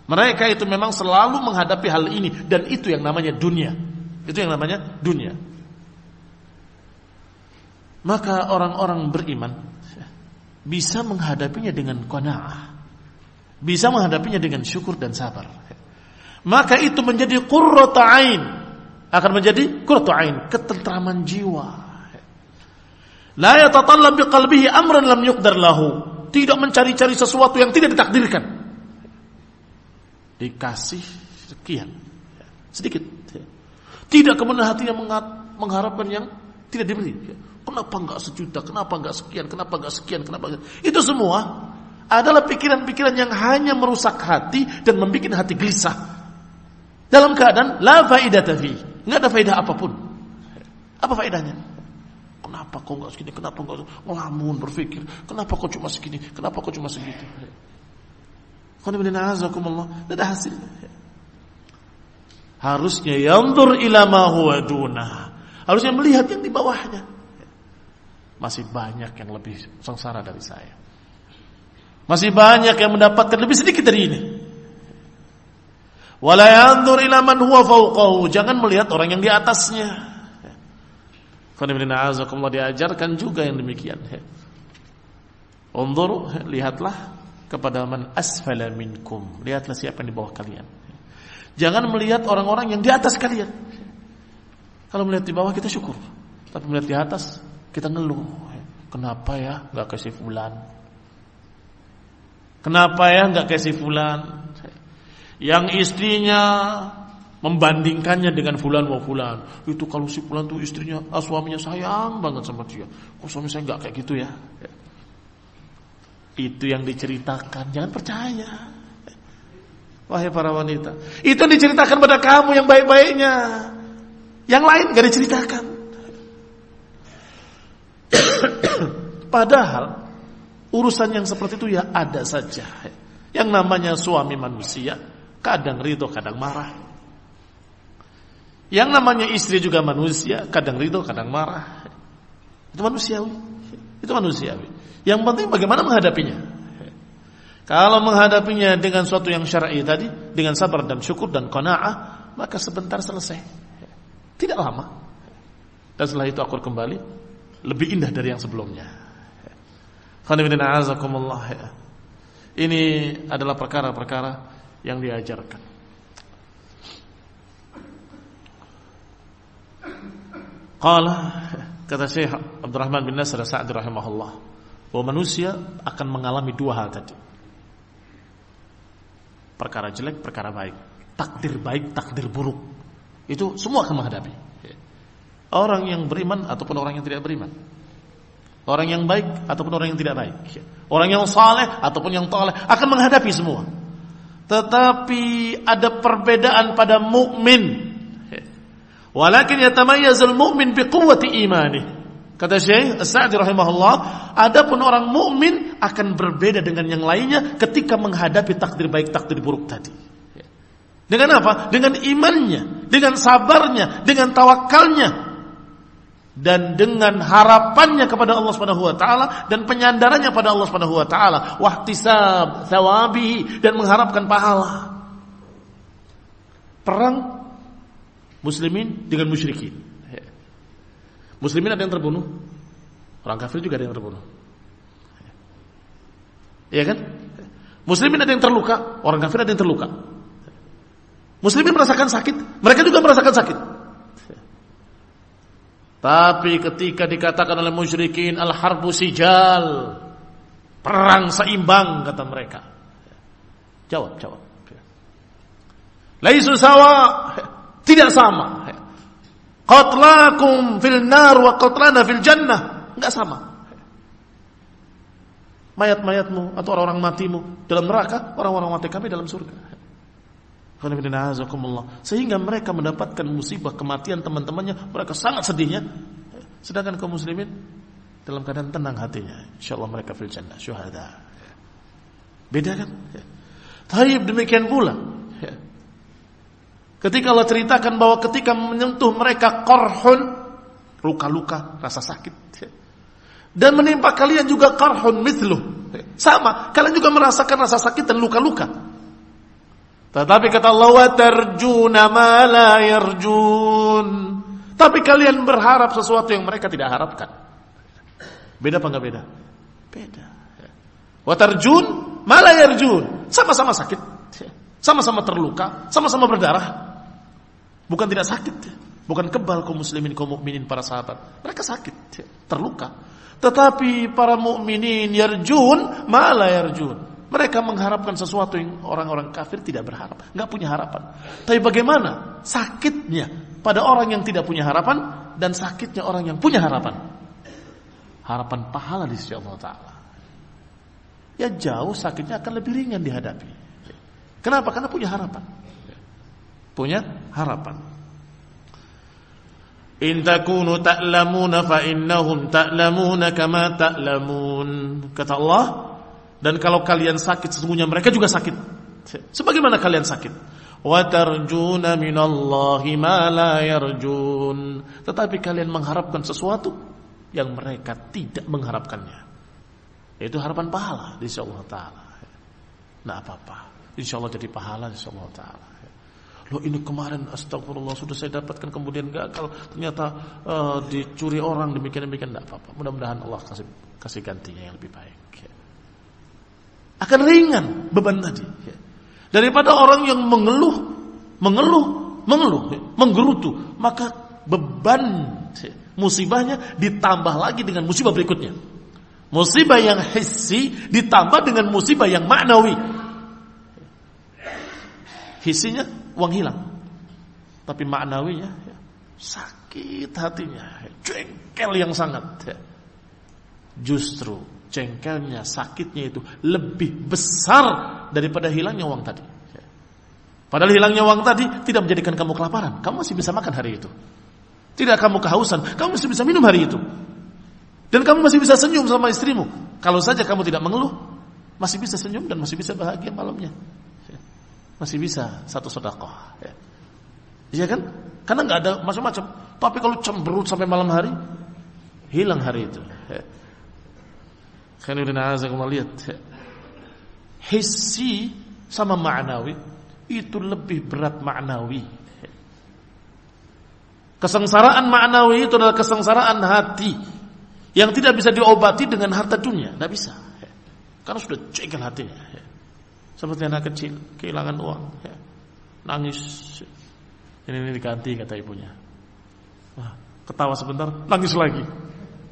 Mereka itu memang selalu menghadapi hal ini, dan itu yang namanya dunia. Itu yang namanya dunia. Maka orang-orang beriman bisa menghadapinya dengan qanaah, bisa menghadapinya dengan syukur dan sabar. Maka itu menjadi qurratu ain, akan menjadi qurratu ain, ketentraman jiwa. La yatatallab biqalbihi amran lam yuqdar lahu, tidak mencari-cari sesuatu yang tidak ditakdirkan. Dikasih sekian, sedikit. Tidak kemudian hatinya mengharapkan yang tidak diberi. Kenapa enggak sejuta? Kenapa enggak sekian? Kenapa enggak sekian? Kenapa enggak? Itu semua adalah pikiran-pikiran yang hanya merusak hati dan membuat hati gelisah. Dalam keadaan la faidata fi, enggak ada faedah apapun. Apa faedahnya? Kenapa kau enggak segini? Kenapa enggak ngelamun berpikir? Kenapa kau cuma segini? Kenapa kau cuma segitu? Tidak ada hasil. Harusnya yanzur ila ma huwa dunah. Harusnya melihat yang di bawahnya. Masih banyak yang lebih sengsara dari saya. Masih banyak yang mendapatkan lebih sedikit dari ini. Wala yanzur ila man huwa fawqahu, jangan melihat orang yang di atasnya. Qanibina azakumullah, diajarkan juga yang demikian. Unzuru, lihatlah kepada man asfala minkum, lihatlah siapa yang di bawah kalian. Jangan melihat orang-orang yang di atas kalian. Kalau melihat di bawah kita syukur, tapi melihat di atas kita ngeluh. Kenapa ya nggak kasih fulan? Kenapa ya nggak kasih fulan? Yang istrinya membandingkannya dengan fulan wa fulan. Itu kalau si fulan tuh istrinya, suaminya sayang banget sama dia. Kok suami saya nggak kayak gitu ya? Itu yang diceritakan, jangan percaya. Wahai para wanita, itu yang diceritakan pada kamu yang baik-baiknya. Yang lain gak diceritakan. Padahal urusan yang seperti itu ya ada saja. Yang namanya suami manusia, kadang ridho, kadang marah. Yang namanya istri juga manusia, kadang ridho, kadang marah. Itu manusiawi. Itu manusiawi. Yang penting bagaimana menghadapinya. Kalau menghadapinya dengan suatu yang syar'i tadi, dengan sabar dan syukur dan qanaah, maka sebentar selesai. Tidak lama. Dan setelah itu akur kembali lebih indah dari yang sebelumnya. Ini adalah perkara-perkara yang diajarkan. Qala, kata Syekh Abdurrahman bin Nasir As-Sa'di rahimahullah, bahwa manusia akan mengalami dua hal tadi. Perkara jelek, perkara baik. Takdir baik, takdir buruk. Itu semua akan menghadapi. Orang yang beriman ataupun orang yang tidak beriman. Orang yang baik ataupun orang yang tidak baik. Orang yang saleh ataupun yang thaleh akan menghadapi semua. Tetapi ada perbedaan pada mukmin. Walakin yatamayyazul mu'min biquwwati imanih. Kata Syekh As-Sa'di rahimahullah, adapun orang mukmin akan berbeda dengan yang lainnya ketika menghadapi takdir baik, takdir buruk tadi. Dengan apa? Dengan imannya, dengan sabarnya, dengan tawakalnya, dan dengan harapannya kepada Allah Subhanahu wa taala dan penyandarannya pada Allah Subhanahu wa taala, wahtisab thawabihi, dan mengharapkan pahala. Perang muslimin dengan musyrikin. Muslimin ada yang terbunuh, orang kafir juga ada yang terbunuh. Iya kan? Muslimin ada yang terluka, orang kafir ada yang terluka. Muslimin merasakan sakit, mereka juga merasakan sakit. Tapi ketika dikatakan oleh musyrikin al-harbu sijal, perang seimbang, kata mereka. Jawab. Laisu sawa, tidak sama. Qatlakum fil nar wa qatlana fil jannah, enggak sama. Mayat-mayatmu atau orang-orang matimu dalam neraka, orang-orang mati kami dalam surga. Sehingga mereka mendapatkan musibah kematian teman-temannya, mereka sangat sedihnya. Sedangkan kaum muslimin dalam keadaan tenang hatinya, insyaallah mereka fil jannah syuhada. Beda kan? Taib demikian pula. Ketika Allah ceritakan bahwa ketika menyentuh mereka qarhun, luka-luka, rasa sakit, dan menimpa kalian juga qarhun mithluh, sama, kalian juga merasakan rasa sakit dan luka-luka. Tetapi kata Allah, wa tarjuna ma la yarjun, tapi kalian berharap sesuatu yang mereka tidak harapkan. Beda apa enggak beda? Beda. Wa tarjun ma la yarjun, sama-sama sakit, sama-sama terluka, sama-sama berdarah. Bukan tidak sakit, bukan kebal kaum muslimin, kaum mukminin, para sahabat. Mereka sakit, terluka. Tetapi para mukminin yarjun ma la yarjun, mereka mengharapkan sesuatu yang orang-orang kafir tidak berharap, enggak punya harapan. Tapi bagaimana sakitnya pada orang yang tidak punya harapan dan sakitnya orang yang punya harapan? Harapan pahala di sisi Allah Ta'ala. Ya jauh sakitnya akan lebih ringan dihadapi. Kenapa? Karena punya harapan. Punya harapan. In takunu ta'lamuna fa innahum ta'lamuna kama ta'lamun. Kata Allah, dan kalau kalian sakit sesungguhnya mereka juga sakit. Sebagaimana kalian sakit. Wa tarjuna minallahi ma la yarjun. Tetapi kalian mengharapkan sesuatu yang mereka tidak mengharapkannya. Yaitu harapan pahala di sisi Allah Ta'ala. Nah apa-apa, insyaallah jadi pahala di sisi Allah Ta'ala. Loh ini kemarin astagfirullah sudah saya dapatkan kemudian gagal, ternyata dicuri orang demikian. Tidak apa-apa. Mudah-mudahan Allah kasih gantinya yang lebih baik. Akan ringan beban tadi. Daripada orang yang mengeluh, menggerutu, maka beban musibahnya ditambah lagi dengan musibah berikutnya. Musibah yang hissi ditambah dengan musibah yang maknawi. Hissinya uang hilang, tapi maknawinya sakit hatinya, jengkel yang sangat. Justru jengkelnya, sakitnya itu lebih besar daripada hilangnya uang tadi. Padahal hilangnya uang tadi tidak menjadikan kamu kelaparan, kamu masih bisa makan hari itu. Tidak kamu kehausan, kamu masih bisa minum hari itu. Dan kamu masih bisa senyum sama istrimu. Kalau saja kamu tidak mengeluh, masih bisa senyum dan masih bisa bahagia malamnya. Masih bisa satu sedekah. Iya kan? Karena nggak ada macam-macam. Tapi kalau cemberut sampai malam hari, hilang hari itu. Lihat, hissi sama ma'nawi itu lebih berat ma'nawi. Kesengsaraan ma'nawi itu adalah kesengsaraan hati yang tidak bisa diobati dengan harta dunia, tidak bisa. Karena sudah jengkel hatinya. Seperti anak kecil kehilangan uang, nangis. Ini diganti kata ibunya. Wah, ketawa sebentar, nangis lagi.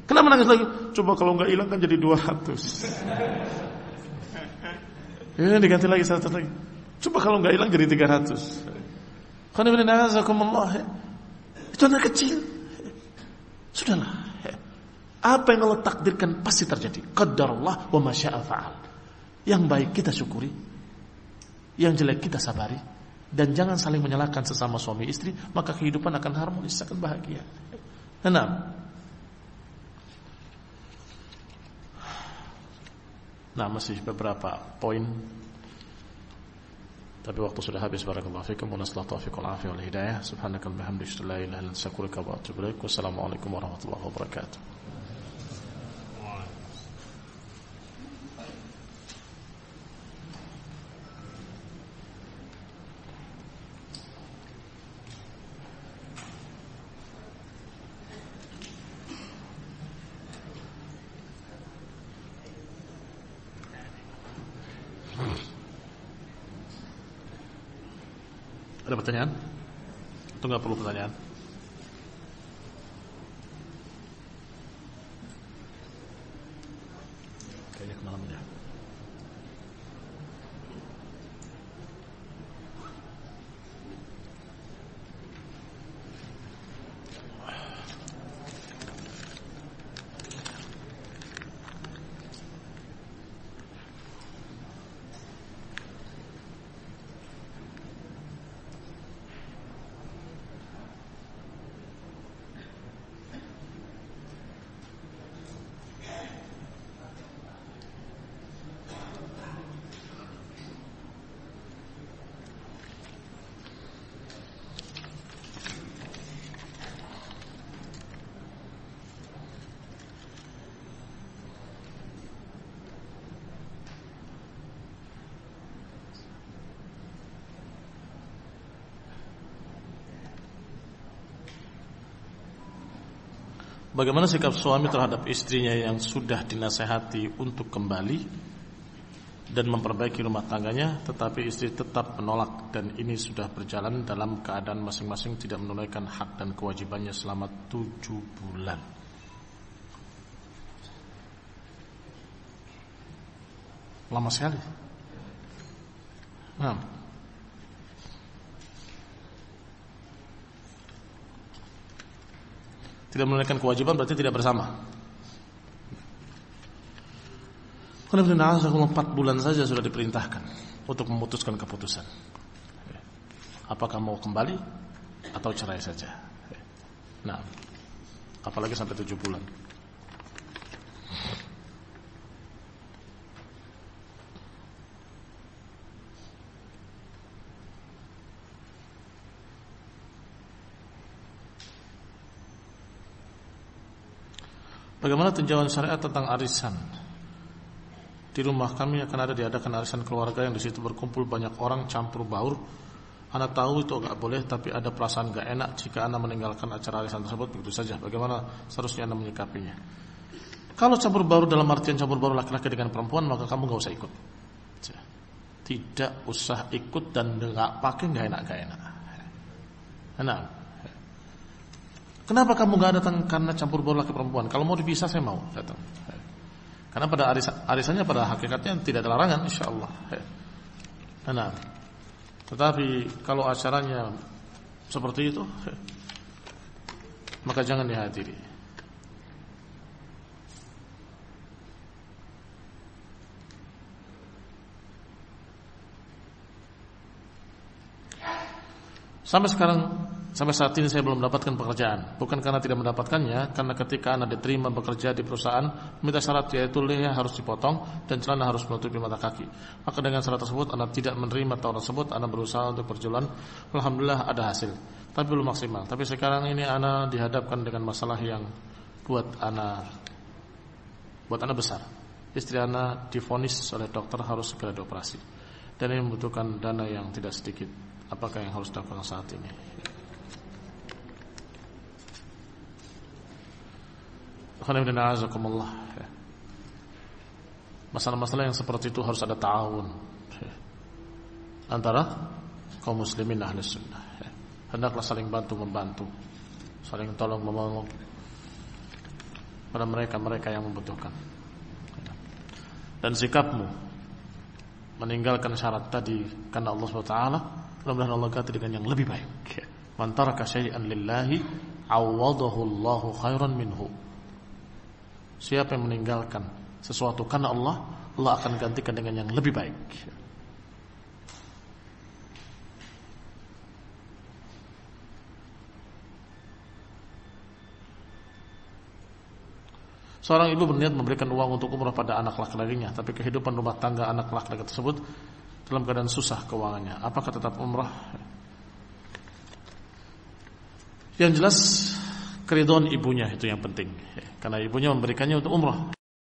Kenapa nangis lagi? Coba kalau nggak hilang kan jadi 200. Ini diganti lagi 100 lagi. Coba kalau nggak hilang jadi 300. Karena itu anak kecil. Sudahlah. Apa yang Allah takdirkan pasti terjadi. Qadarullah wa ma syaa fa'al. Yang baik kita syukuri, yang jelek kita sabari, dan jangan saling menyalahkan sesama suami istri, maka kehidupan akan harmonis, akan bahagia. Nah, masih beberapa poin, tapi waktu sudah habis. Barakallahu fikum wa nasallahu taufiq wal afiyah wal hidayah. Subhanakallahumma wa bihamdika la ilaha illa anta astaghfiruka wa atubu ilaik. Wassalamualaikum warahmatullahi wabarakatuh. Ada pertanyaan? Atau nggak perlu pertanyaan? Kayaknya kemalaman ya. Bagaimana sikap suami terhadap istrinya yang sudah dinasehati untuk kembali dan memperbaiki rumah tangganya, tetapi istri tetap menolak, dan ini sudah berjalan dalam keadaan masing-masing tidak menunaikan hak dan kewajibannya selama 7 bulan. Lama sekali. Tidak menunaikan kewajiban berarti tidak bersama. Karena 4 bulan saja sudah diperintahkan untuk memutuskan keputusan. Apakah mau kembali atau cerai saja. Nah, apalagi sampai 7 bulan. Bagaimana tinjauan syariat tentang arisan? Di rumah kami akan diadakan arisan keluarga yang di situ berkumpul banyak orang campur baur. Ana tahu itu enggak boleh, tapi ada perasaan enggak enak jika Ana meninggalkan acara arisan tersebut begitu saja. Bagaimana seharusnya Ana menyikapinya? Kalau campur baur dalam artian campur baur laki-laki dengan perempuan, maka kamu enggak usah ikut. Tidak usah ikut dan enggak pakai enggak enak. Enak. Kenapa kamu enggak datang? Karena campur baur laki perempuan. Kalau mau dipisah saya mau datang. Karena pada arisannya pada hakikatnya tidak ada larangan insyaallah. Enak. Tetapi kalau acaranya seperti itu, maka jangan dihadiri. Sampai saat ini saya belum mendapatkan pekerjaan. Bukan karena tidak mendapatkannya, karena ketika Anda diterima bekerja di perusahaan, minta syarat yaitu leher harus dipotong dan celana harus menutupi mata kaki. Maka dengan syarat tersebut Anda tidak menerima tawaran tersebut. Anda berusaha untuk berjualan. Alhamdulillah ada hasil, tapi belum maksimal. Tapi sekarang ini Anda dihadapkan dengan masalah yang buat Anda besar. Istri Anda divonis oleh dokter harus segera dioperasi, dan ini membutuhkan dana yang tidak sedikit. Apakah yang harus dilakukan saat ini? Masalah-masalah yang seperti itu harus ada ta'awun antara kaum muslimin ahli sunnah. Hendaklah saling bantu-membantu, saling tolong-menolong pada mereka-mereka yang membutuhkan. Dan sikapmu meninggalkan syarat tadi karena Allah SWT, mudah-mudahan Allah ganti dengan yang lebih baik. Man taraka syai'an lillahi awadahu Allahu khairan minhu. Siapa yang meninggalkan sesuatu karena Allah, Allah akan gantikan dengan yang lebih baik. Seorang ibu berniat memberikan uang untuk umrah pada anak laki-lakinya, tapi kehidupan rumah tangga anak laki-laki tersebut dalam keadaan susah keuangannya. Apakah tetap umrah? Yang jelas keridhaan ibunya itu yang penting, karena ibunya memberikannya untuk umrah.